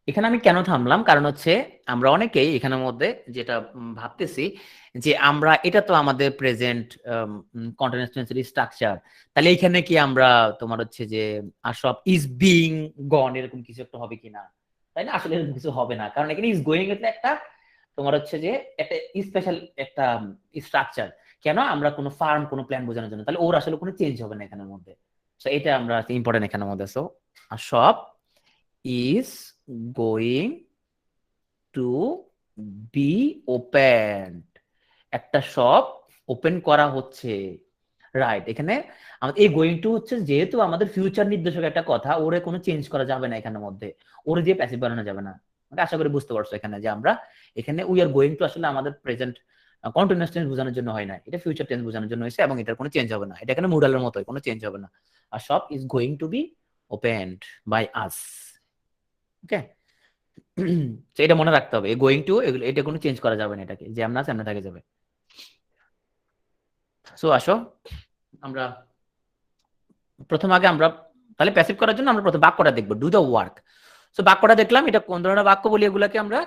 এখানে আমি কেন থামলাম, কারণ হচ্ছে আমরা অনেকেই এখানের মধ্যে যেটা ভাবতেছি যে আমরা এটা তো আমাদের প্রেজেন্ট কন্টিনিউয়াস টেন্সের স্ট্রাকচার, তাহলে এখানে কি আমরা তোমার হচ্ছে যে সব ইজ বিং গন এরকম কিছু একটা হবে কিনা, তাই না? আসলে এরকম কিছু হবে না, কারণ এখানে ইজ গোয়িং এর একটা তোমার হচ্ছে যে একটা স্পেশাল একটা স্ট্রাকচার। কেন? আমরা কোনো ফার্ম কোনো প্ল্যান বোঝানোর জন্য, তাহলে ওর আসলে কোনো চেঞ্জ হবে না এখানের মধ্যে। সো এটা আমরা ইম্পর্টেন্ট এখানের মধ্যে। সো সব is going to be opened, একটা শপ ওপেন করা হচ্ছে, রাইট। এখানে আমাদের এই গোয়িং টু হচ্ছে যেহেতু আমাদের ফিউচার নির্দেশক একটা কথা, ওরে কোনো চেঞ্জ করা যাবে না এখানের মধ্যে, ওরে দিয়ে প্যাসিভ বানানো যাবে না। মানে আশা করি বুঝতে পারছো এখানে যে আমরা এখানে উই আর গোয়িং টু আসলে আমাদের প্রেজেন্ট কন্টিনিউয়াস টেন্স বোঝানোর জন্য হয় না, এটা ফিউচার টেন্স বোঝানোর জন্য হয়েছে, এবং এটার কোনো চেঞ্জ হবে না, এটা এখানে মুডালের মতোই, কোনো চেঞ্জ হবে না। Our shop is going to be opened by us. Okay, তো এটা মনে রাখতে হবে, গোয়িং টু এটা কোনো চেঞ্জ করা যাবে না, এটাকে যেমন আছে এমন থাকে যাবে। সো আসো আমরা প্রথম আগে আমরা তাহলে প্যাসিভ করার জন্য আমরা প্রথম বাক্যটা দেখবো, ডু দ্য ওয়ার্ক। সো বাক্যটা দেখলাম, এটা কোন ধরনের বাক্য বলি, এগুলাকে আমরা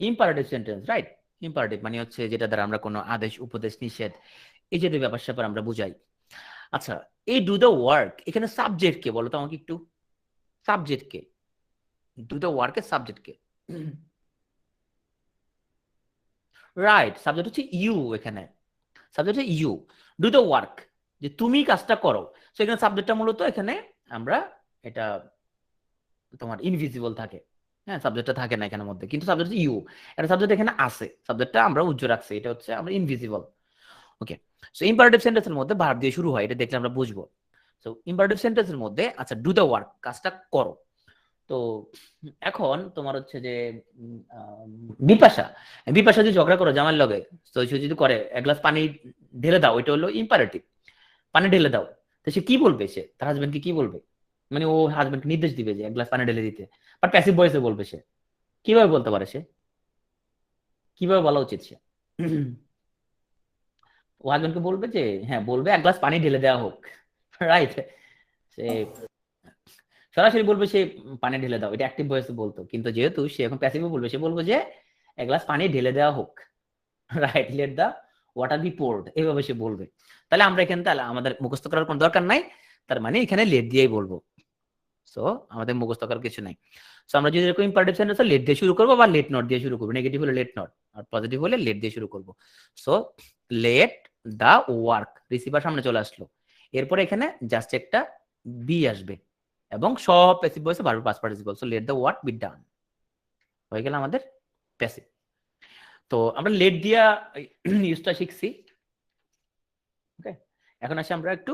ইম্পারেটিভ সেন্টেন্স, রাইট? ইম্পারেটিভ মানে হচ্ছে যেটা দ্বারা আমরা কোনো আদেশ, উপদেশ, নিষেধ এই যে ব্যাপার স্যাপার আমরা বুঝাই। আচ্ছা, এই ডু দ্য ওয়ার্ক এখানে সাবজেক্ট কে বলো তো আমাকে একটু, সাবজেক্ট কে? ডু দ্য ওয়ার্কের সাবজেক্ট কে? রাইট, সাবজেক্ট হচ্ছে ইউ, এখানে সাবজেক্ট হচ্ছে ইউ। ডু দ্য ওয়ার্ক যে তুমি কাজটা করো, সেখানে সাবজেক্টটা মূলত এখানে আমরা এটা তোমার ইনভিজিবল থাকে, হ্যাঁ সাবজেক্টটা থাকে না এখানের মধ্যে, কিন্তু সাবজেক্ট ইউ, একটা সাবজেক্ট এখানে আছে, সাবজেক্টটা আমরা উজ্জ্বল রাখছি, এটা হচ্ছে আমরা ইনভিজিবল। ওকে, সো ইম্পারেটিভ সেন্টেন্সের মধ্যে ভার্ব দিয়ে শুরু হয়, এটা দেখলে আমরা বুঝবো। সো ইম্পারেটিভ সেন্টেন্সের মধ্যে আচ্ছা ডু দ্য ওয়ার্ক, কাজটা করো। তো এখন তোমার হচ্ছে যে বিপাশা, বিপাশা যদি ঝগড়া করো জামার লগে, তো সে যদি করে এক গ্লাস পানি ঢেলে দাও, এটা হলো ইম্পারেটিভ, পানি ঢেলে দাও। তো সে কি বলবে, সে তার হাজবেন্ডকে কি বলবে, মানে ও হাজবেন্ডকে নির্দেশ দিবে যে এক গ্লাস পানি ঢেলে দিতে, বাট প্যাসিভ ভয়েসে বলবে। সে কিভাবে বলতে পারে, সে কিভাবে বলা উচিত? সে ও হাজবেন্ডকে বলবে যে হ্যাঁ, বলবে এক গ্লাস পানি ঢেলে দেওয়া হোক, রাইট? সে সরাসরি বলবে সে পানি ঢেলে দাও, এটা অ্যাক্টিভ ভয়েসে বলতো, কিন্তু যেহেতু সে এখন প্যাসিভে বলবে, সে বলবে যে এক গ্লাস পানি ঢেলে দেওয়া হোক, right? Let the water be poured, এইভাবে সে বলবে। তাহলে আমরা এখানে তাহলে আমাদের মুখস্থ করার কোনো দরকার নাই, তার মানে এখানে লেট দিয়েই বলবো। সো আমাদের মুখস্থ করার কিছু নাই। সো আমরা যদি এরকম ইম্পারেটিভ সেন্টেন্স লেট দিয়ে শুরু করবো বা লেট নট দিয়ে শুরু করবো, নেগেটিভ হলে লেট নট আর পজিটিভ হলে লেট দিয়ে শুরু করবো। So let the work, receiver সামনে চলে আসলো, এরপরে এখানে জাস্ট একটা বি আসবে, এবং সব প্যাসিভ ভয়েসে verb past participle. So let the work be done, হয়ে গেল আমাদের প্যাসিভ। তো আমরা লেট দিয়া ইউজটা শিখছি। ওকে, এখন আসি আমরা একটু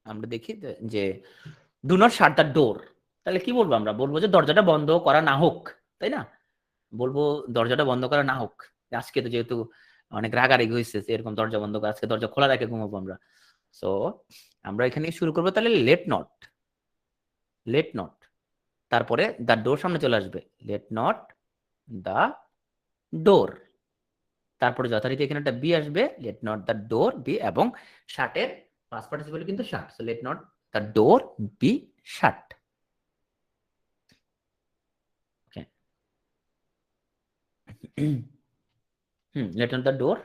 আমরা দেখি যে do not shut the door, তাহলে কি বলবো? আমরা বলবো যে দরজাটা বন্ধ করা না হোক, তাই না? বলবো দরজাটা বন্ধ করা না হোক, আজকে তো যেহেতু অনেক রাগারাগি হয়েছে, এরকম দরজা বন্ধ করা, আজকে দরজা খোলা রেখে ঘুমাবো আমরা। সো আমরা এখানে শুরু করবো তাহলে লেট নট, লেট নট, তারপরে দ্য ডোর সামনে চলে আসবে, লেট নট দ্য ডোর, তারপরে যথারীতি এখানে একটা বি আসবে, let not the door be, এবং শার্টের পাস্ট পার্টিসিপল কিন্তু shirt, so let not the door be shut. Okay, let not the door,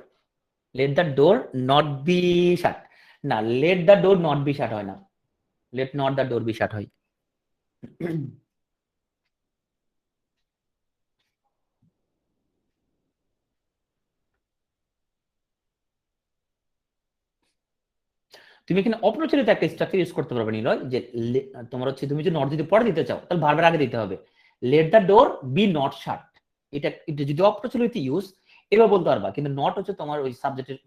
let the door not be shut, না let the door not be shut হয় না, let not the door be shut হয়। তুমি এখানে অপ্রচলিত একটা structure use করতে পারবে নিলয়, যে তোমার হচ্ছে তুমি যদি নট যদি পরে দিতে চাও তাহলে ভার্বের আগে দিতে হবে, late the door B not শাট। এটা এটা যদি অপ্রচলিত ইউজ এভাবে বলতে পারবা, কিন্তু নট হচ্ছে তোমার ওই সাবজেক্টের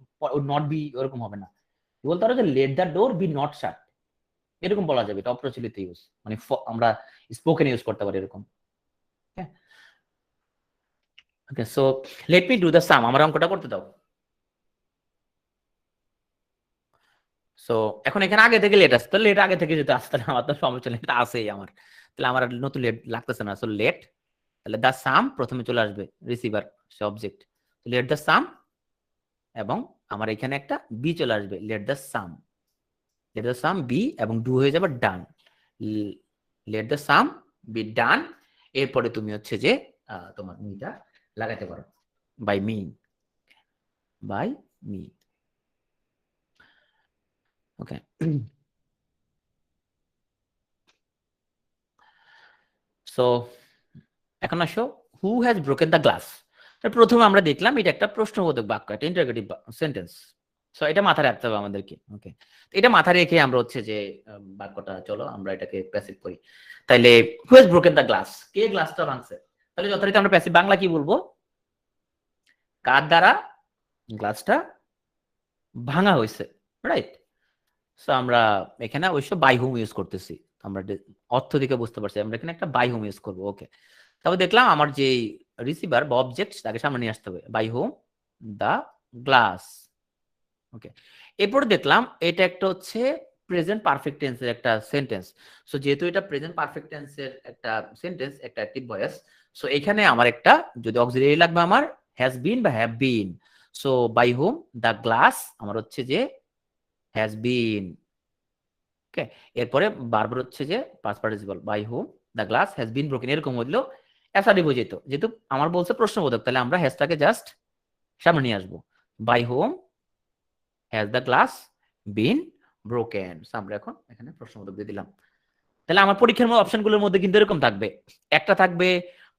নট বি ওরকম হবে না, বলতে পারো যে late the door B not শাট, এরকম বলা যাবে, এটা অপ্রচলিত ইউজ, মানে আমরা স্পোকেন ইউজ করতে পারি এরকম। হ্যাঁ, okay, so let me do the sum, আমার অঙ্কটা করতে দাও। সো এখন এখানে আগে থেকে লেট আসছে, লেট আগে থেকে যদি আসতে না, আমার তো সমস্যা নেই, এটা আছেই আমার, তাহলে আমার আর নতুন লেট লাগতেছে না। সো লেট, তাহলে দা সাম প্রথমে চলে আসবে, রিসিভার সে অবজেক্ট, লেট দা সাম, এবং আমার এখানে একটা বি চলে আসবে, let the some, let the some be, এবং ডু হয়ে যাবে ডান, late the some be done. এরপরে তুমি হচ্ছে যে তোমার মিটা লাগাতে পারো, by me, by me. Okay, so এখন আসো who has broken the glass. প্রথমে আমরা দেখলাম এটা একটা প্রশ্নবোধক বাক্য, একটা ইন্টারোগেটিভ সেন্টেন্স। সো এটা মাথায় রাখতে হবে আমাদেরকে। ওকে, এটা মাথায় রেখে আমরা হচ্ছে যে বাক্যটা, চলো আমরা এটাকে প্যাসিভ করি। তাইলে who has broken the glass, কে গ্লাসটা ভাঙছে? তাহলে যথারীতি আমরা প্যাসিভ বাংলা কি বলবো? কার দ্বারা গ্লাসটা ভাঙা হয়েছে, রাইট? সো আমরা এখানে অবশ্য বাই হুম ইউজ করতেছি, আমরা অর্থ দিকে বুঝতে পারছি, আমরা এখানে একটা বাই হুম ইউজ করবো। ওকে, তারপর দেখলাম আমার যে রিসিভার বা অবজেক্ট তাকে সামনে নিয়ে আসতে হবে। By whom the glass. Okay, এরপর দেখলাম এটা একটা হচ্ছে প্রেজেন্ট পারফেক্ট টেন্সের একটা সেন্টেন্স। সো যেহেতু এটা প্রেজেন্ট পারফেক্ট টেন্সের একটা সেন্টেন্স, একটা অ্যাক্টিভ ভয়েস, সো এখানে আমার একটা যদি অক্সিলারি লাগবে আমার হ্যাজ বিন বা have been. So by whom the glass আমার হচ্ছে যে হ্যাজ বিন। ওকে, এরপরে বারবার হচ্ছে যে past participle, by whom the glass has been broken, এরকম হইলো অ্যাসার্টিভ হয়ে যেত। যেহেতু আমার বলছে প্রশ্নবোধক, তাহলে আমরা হ্যাজটাকে জাস্ট সামনে নিয়ে আসবো, by whom has the glass been broken. আমরা এখন এখানে প্রশ্নবোধক দিয়ে দিলাম। তাহলে আমার পরীক্ষার অপশনগুলোর মধ্যে কিন্তু এরকম থাকবে, একটা থাকবে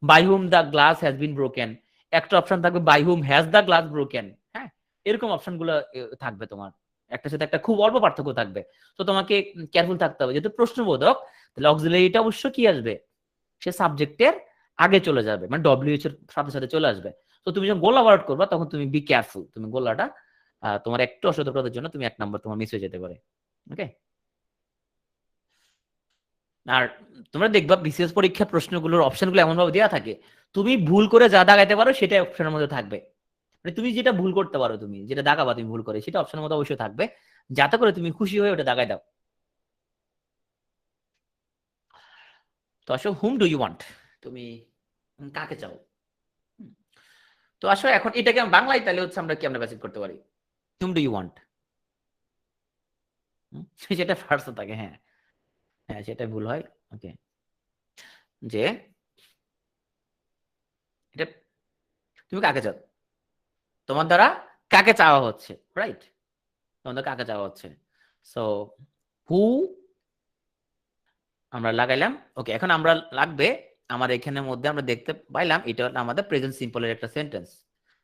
by whom the glass has been broken, একটা অপশন থাকবে by whom has the glass broken. হ্যাঁ, এরকম অপশনগুলো থাকবে তোমার, একটা সাথে একটা খুব অল্প পার্থক্য থাকবে। তো তোমাকে কেয়ারফুল থাকতে হবে, যেহেতু প্রশ্নবোধক তাহলে অক্সিলারিটা অবশ্য কি আসবে, সে সাবজেক্টের আগে চলে যাবে, মানে ডব্লিউএইচ এর সাথে সাথে চলে আসবে। তো তুমি যখন গোলা ওয়ার্ড করবা তখন তুমি বি কেয়ারফুল, তুমি গোলাটা তোমার একটু অসতর্কতার জন্য তুমি 1 নম্বর তোমার মিস হয়ে যেতে পারে। ওকে, আর তোমরা দেখবা বিসিএস পরীক্ষার প্রশ্নগুলোর অপশনগুলো এমন ভাবে দেওয়া থাকে, তুমি ভুল করে যা দাগাইতে পারো সেটাই অপশনের মধ্যে থাকবে। মানে তুমি যেটা ভুল করতে পারো, তুমি যেটা দাগাবা তুমি ভুল করে, সেটা অপশনের মধ্যে অবশ্যই থাকবে, যাতে করে তুমি খুশি হয়ে ওটা দাগাই দাও। তো আসো হুম ডু ইউ ওয়ান্ট, তুমি কাকে চাও। হুম, তো আসো এখন এটাকে বাংলায় তাহলে হচ্ছে আমরা কি আমরা প্যাসিভ করতে পারি, হুম ডু ইউ ওয়ান্ট, সেটা ফার্স্ট থাকে। হ্যাঁ হ্যাঁ, সেটা ভুল হয়। ওকে, যে এটা তুমি কাকে চাও, তোমার দ্বারা কাকে চাওয়া হচ্ছে, রাইট, তোমাদের কাকে চাওয়া হচ্ছে। সো হু আমরা লাগাইলাম। ওকে, এখন আমরা লাগবে আমার এখানের মধ্যে আমরা দেখতে পাইলাম এটা হলো আমাদের প্রেজেন্ট সিম্পলের একটা সেন্টেন্স।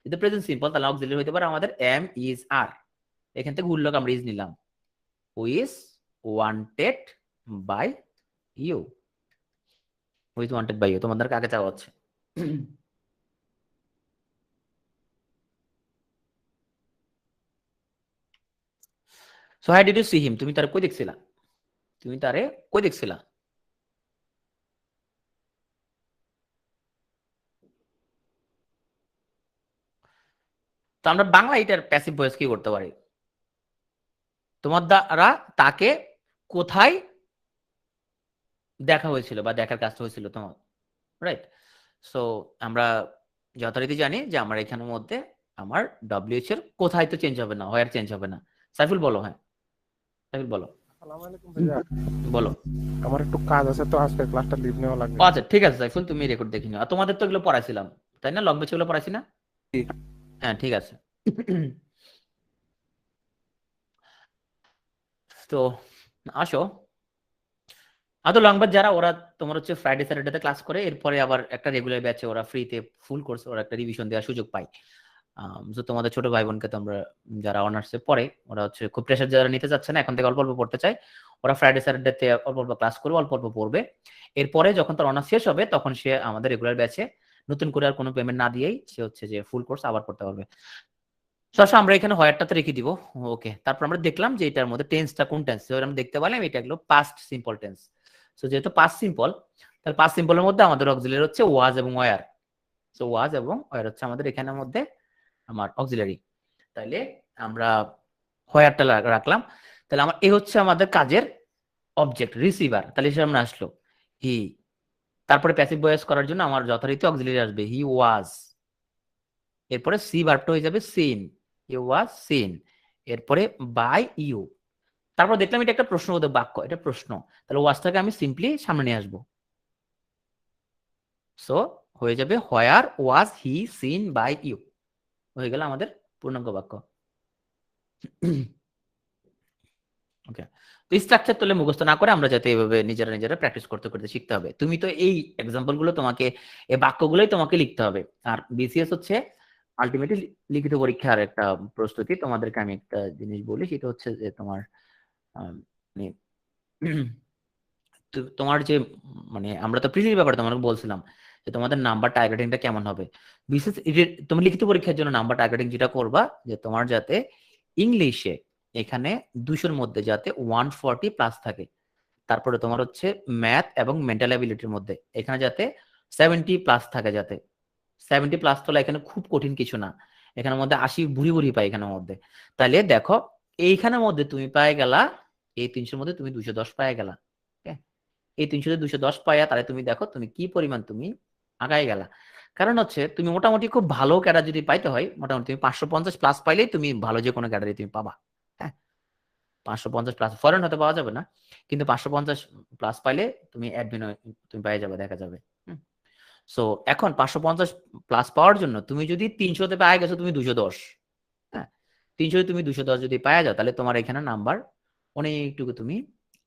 যদি প্রেজেন্ট সিম্পল তাহলে অক্সিলারি হতে পারে আমাদের এম ইজ আর, এখান থেকে উল্লেখ আমরা ইজ নিলাম, who is wanted by you, who is wanted by you, তোমাদের কাকে চাওয়া হচ্ছে। So how did you see him, তুমি তারে কই দেখছিলা, তুমি তারে কই দেখছিলা। তো আমরা বাংলা এটার প্যাসিভ ভয়েস কি করতে পারি, তোমার দ্বারা তাকে কোথায় দেখা হয়েছিল বা দেখার কাজটা হয়েছিল তোমার, রাইট। সো আমরা যথারীতি জানি যে আমার এখানের মধ্যে আমার ডব্লিউএইচ এর কোথায় তো চেঞ্জ হবে না, হয় আর চেঞ্জ হবে না। সাইফুল বলো, হ্যাঁ সাইফুল বলো। আসসালামু আলাইকুম ভাইয়া, বলো। আমার একটু কাজ আছে তো আজকে ক্লাসটা লিভ নেওয়া লাগবে। আচ্ছা ঠিক আছে সাইফুল, তুমি রেকর্ড দেখে নিও। আর তোমাদের তো এগুলো পড়াইছিলাম তাই না, লং বেচ এগুলো পড়াইছি না। হ্যাঁ ঠিক আছে। তো আসো, আদৌ লং ব্যাচ যারা ওরা তোমার হচ্ছে ফ্রাইডে স্যাটারডেতে ক্লাস করে, এরপরে আবার একটা রেগুলার ব্যাচে ওরা ফ্রিতে ফুল কোর্স ওরা একটা রিভিশন দেওয়ার সুযোগ পায়। তো তোমাদের ছোট ভাই বোনকে তোমরা যারা অনার্সে পড়ে, ওরা হচ্ছে খুব প্রেশার যারা নিতে চাচ্ছে না, এখন থেকে অল্প অল্প পড়তে চায়, ওরা ফ্রাইডে স্যাটারডেতে অল্প অল্প ক্লাস করবে, অল্প অল্প পড়বে। এরপরে যখন তার অনার্স শেষ হবে তখন সে আমাদের রেগুলার ব্যাচে নতুন করে আর কোনো পেমেন্ট না দিয়েই সে হচ্ছে যে ফুল কোর্স আবার পড়তে পারবে। সো আমরা এখানে হোয়ারটাতে রেখে দিব। ওকে, তারপর আমরা দেখলাম যে এটার মধ্যে টেন্সটা কোন টেন্স, আমরা দেখতে পারলাম এটা হলো পাস্ট সিম্পল টেন্স। সো যেহেতু পাস্ট সিম্পল, তাহলে পাস্ট সিম্পলের মধ্যে আমাদের অক্সিলারি হচ্ছে ওয়াজ এবং ওয়ার। সো ওয়াজ এবং ওয়ার হচ্ছে আমাদের এখানের মধ্যে আমার অক্সিলারি। তাইলে আমরা হোয়ারটা রাখলাম। তাহলে আমার এ হচ্ছে আমাদের কাজের অবজেক্ট রিসিভার, তাহলে সে সামনে আসলো হি। তারপরে প্যাসিভ ভয়েস করার জন্য আমার যথারীতি অক্সিলারি আসবে হি ওয়াজ, এরপরে সি ভার্বটা হয়ে যাবে সিন, হি ওয়াজ সিন, এরপরে বাই ইউ। তারপর দেখলাম এটা একটা প্রশ্নবোধক বাক্য, এটা প্রশ্ন, তাহলে ওয়াজটাকে আমি সিম্পলি সামনে নিয়ে আসবো। সো হয়ে যাবে হোয়ার ওয়াজ হি সিন বাই ইউ, হয়ে গেল আমাদের পূর্ণাঙ্গ বাক্য। ওকে, তো স্ট্রাকচার তাহলে মুখস্থ না করে আমরা যাতে এইভাবে নিজেরা নিজেরা প্র্যাকটিস করতে করতে শিখতে হবে। তুমি তো এই এক্সাম্পল গুলো তোমাকে, এই বাক্যগুলোই তোমাকে লিখতে হবে। আর বিসিএস হচ্ছে আলটিমেটলি লিখিত পরীক্ষার একটা প্রস্তুতি। তোমাদেরকে আমি একটা জিনিস বলি, সেটা হচ্ছে যে তোমার মানে তোমার যে মানে আমরা তো প্রিলির ব্যাপারে তোমাকে বলছিলাম যে তোমাদের নাম্বার টার্গেটিংটা কেমন হবে। বিশেষ তুমি লিখিত পরীক্ষার জন্য নাম্বার টার্গেটিং যেটা করবা, যে তোমার যাতে ইংলিশে এখানে 200-র মধ্যে যাতে 140 প্লাস থাকে, তারপরে তোমার হচ্ছে ম্যাথ এবং মেন্টাল অ্যাবিলিটির মধ্যে এখানে যাতে 70 প্লাস থাকে যাতে। 70+ তোলা এখানে খুব কঠিন কিছু না, এখানের মধ্যে 80 ভুরি ভুরি পাই এখানের মধ্যে। তাহলে দেখো এইখানের মধ্যে তুমি পাই গেলা, এই 300 মধ্যে তুমি 210 পাই গেলা। এই 300 210 পাইয়া তাহলে তুমি দেখো তুমি কি পরিমাণ তুমি আগায় গেলা। কারণ হচ্ছে তুমি মোটামুটি খুব ভালো ক্যাডার যদি পাইতে হয়, মোটামুটি তুমি 550+ পাইলেই তুমি ভালো যে কোনো ক্যাডারে তুমি পাবা। হ্যাঁ, 550+, ফরেন হতে পাওয়া যাবে না, কিন্তু 550+ পাইলে তুমি অ্যাডমিন তুমি পেয়ে যাবে, দেখা যাবে। সো এখন 550+ পাওয়ার জন্য তুমি যদি 300-তে পাওয়া গেছো তুমি 210, হ্যাঁ 300 তুমি 210 যদি পাওয়া যাও তাহলে তোমার এখানে নাম্বার অনেকটুকু তুমি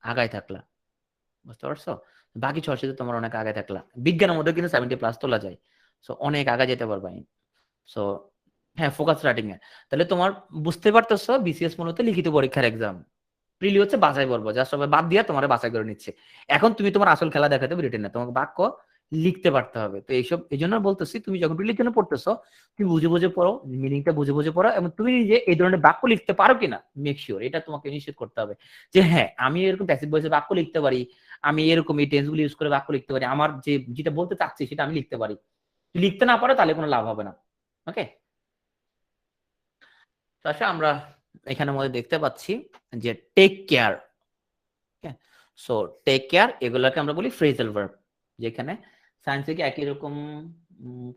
আগায় থাকলা, বুঝতে পারছো? বাকি 600-তে তোমার অনেক আগে থাকলা। বিজ্ঞানের মধ্যে কিন্তু 70+ তোলা যায়, সো অনেক আগে যেতে পারবা। সো হ্যাঁ, ফোকাস রাইটিং এ তাহলে তোমার বুঝতে পারতেছো বিসিএস মূলত লিখিত পরীক্ষার এক্সাম, প্রিলি হচ্ছে বাছাই পর্ব, যা সবাই বাদ দিয়ে তোমার বাছাই করে নিচ্ছে। এখন তুমি তোমার আসল খেলা দেখাতে হবে রিটেনে, তোমাকে বাক্য লিখতে পারতে হবে। তো এইসব এই জন্য বলতেছি তুমি যখন প্রিলির জন্য পড়তেছো তুমি বুঝে বুঝে পড়ো, মিনিংটা বুঝে বুঝে পড়ো, এবং তুমি নিজে এই ধরনের বাক্য লিখতে পারো কিনা মেক শিওর, এটা তোমাকে নিশ্চিত করতে হবে যে হ্যাঁ আমি এরকম প্যাসিভ ভয়েসে বাক্য লিখতে পারি, আমি এরকম এই টেন্সগুলো ইউজ করে বাক্য লিখতে পারি, আমার যে যেটা বলতে চাচ্ছি সেটা আমি লিখতে পারি। লিখতে না পারো তাহলে কোনো লাভ হবে না। ওকে, তো আচ্ছা আমরা এখানের মধ্যে দেখতে পাচ্ছি যে take care. So take care এগুলোকে আমরা বলি ফ্রেজাল ভার্ব, যেখানে সায়েন্সে কি একই রকম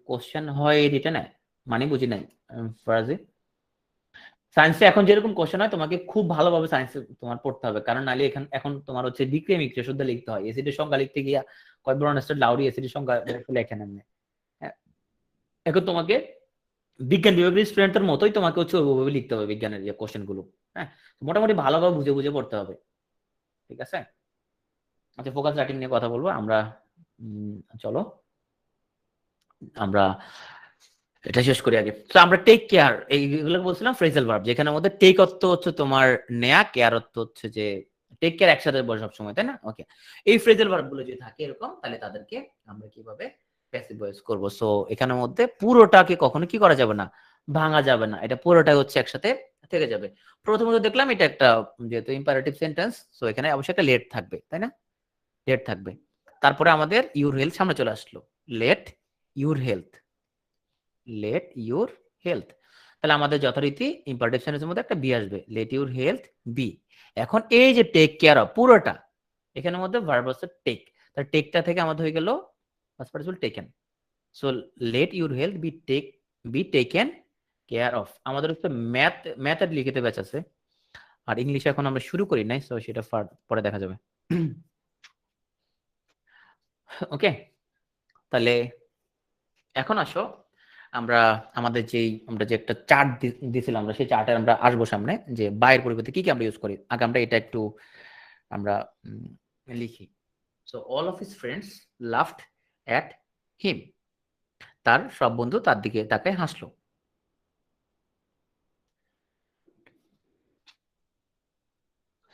কোশ্চেন হয় রিটেনে, মানে বুঝি নাই ফরাজি। সায়েন্সে এখন যেরকম কোশ্চেন হয় তোমাকে খুব ভালোভাবে সায়েন্সে তোমার পড়তে হবে, কারণ নাহলে এখন তোমার হচ্ছে বিক্রিয়া মিক্রিয়া শুদ্ধ লিখতে হয়, এসিডের সংখ্যা লিখতে গিয়া কয় ব্রনস্টার লাউরি এসিডের সংখ্যা লেখে নেন। এখন তোমাকে বিজ্ঞান বিভাগের স্টুডেন্টের মতোই তোমাকে হচ্ছে ওইভাবে লিখতে হবে বিজ্ঞানের যে কোশ্চেন গুলো। হ্যাঁ, মোটামুটি ভালোভাবে বুঝে বুঝে পড়তে হবে, ঠিক আছে? আচ্ছা, ফোকাস রাইটিং নিয়ে কথা বলবো আমরা। চলো আমরা এটা শেষ করি আগে। তো আমরা টেক কেয়ার এইগুলো বলছিলাম ফ্রেজাল ভার্ব, যেখানে মধ্যে টেক অর্থ হচ্ছে তোমার নেয়া, কেয়ার অর্থ হচ্ছে যে টেক কেয়ার একসাথে বলে সবসময়, তাই না? ওকে, এই ফ্রেজাল ভার্ব গুলো যদি থাকে এরকম তাহলে তাদেরকে আমরা কিভাবে প্যাসিভ ভয়েস করব। সো এখানের মধ্যে পুরোটাকে কখনো কি করা যাবে না, ভাঙা যাবে না, এটা পুরোটাই হচ্ছে একসাথে থেকে যাবে। প্রথমত দেখলাম এটা একটা যেহেতু ইম্পারেটিভ সেন্টেন্স, সো এখানে অবশ্যই একটা লেট থাকবে, তাই না? লেট থাকবে। তারপরে আমাদের ইউর হেলথ সামনে চলে আসলো, let your health, let your health. তাহলে আমাদের যথারীতি ইম্পারেটিভ সেন্টেন্সের মধ্যে একটা বি আসবে, লেট ইউর হেলথ বি। এখন এই যে টেক কেয়ার অফ পুরোটা এখানের মধ্যে ভার্ব হচ্ছে টেক, তাহলে টেকটা থেকে আমাদের হয়ে গেল first participle taken. So let your health be taken care of. আমাদের হচ্ছে ম্যাথ লিখিতে ব্যাচ আছে, আর ইংলিশে এখন আমরা শুরু করি নাই, সো সেটা পরে দেখা যাবে। ওকে, তাহলে এখন আসো আমরা আমাদের আমরা যে একটা চার্ট দিয়েছিলাম, আমরা সেই চার্টে আমরা আসবো সামনে যে বাইয়ের পরিবর্তে কি কি আমরা ইউজ করি। আগে আমরা এটা একটু আমরা লিখি। So all of his friends laughed at him, তার সব বন্ধু তার দিকে তাকে হাসলো।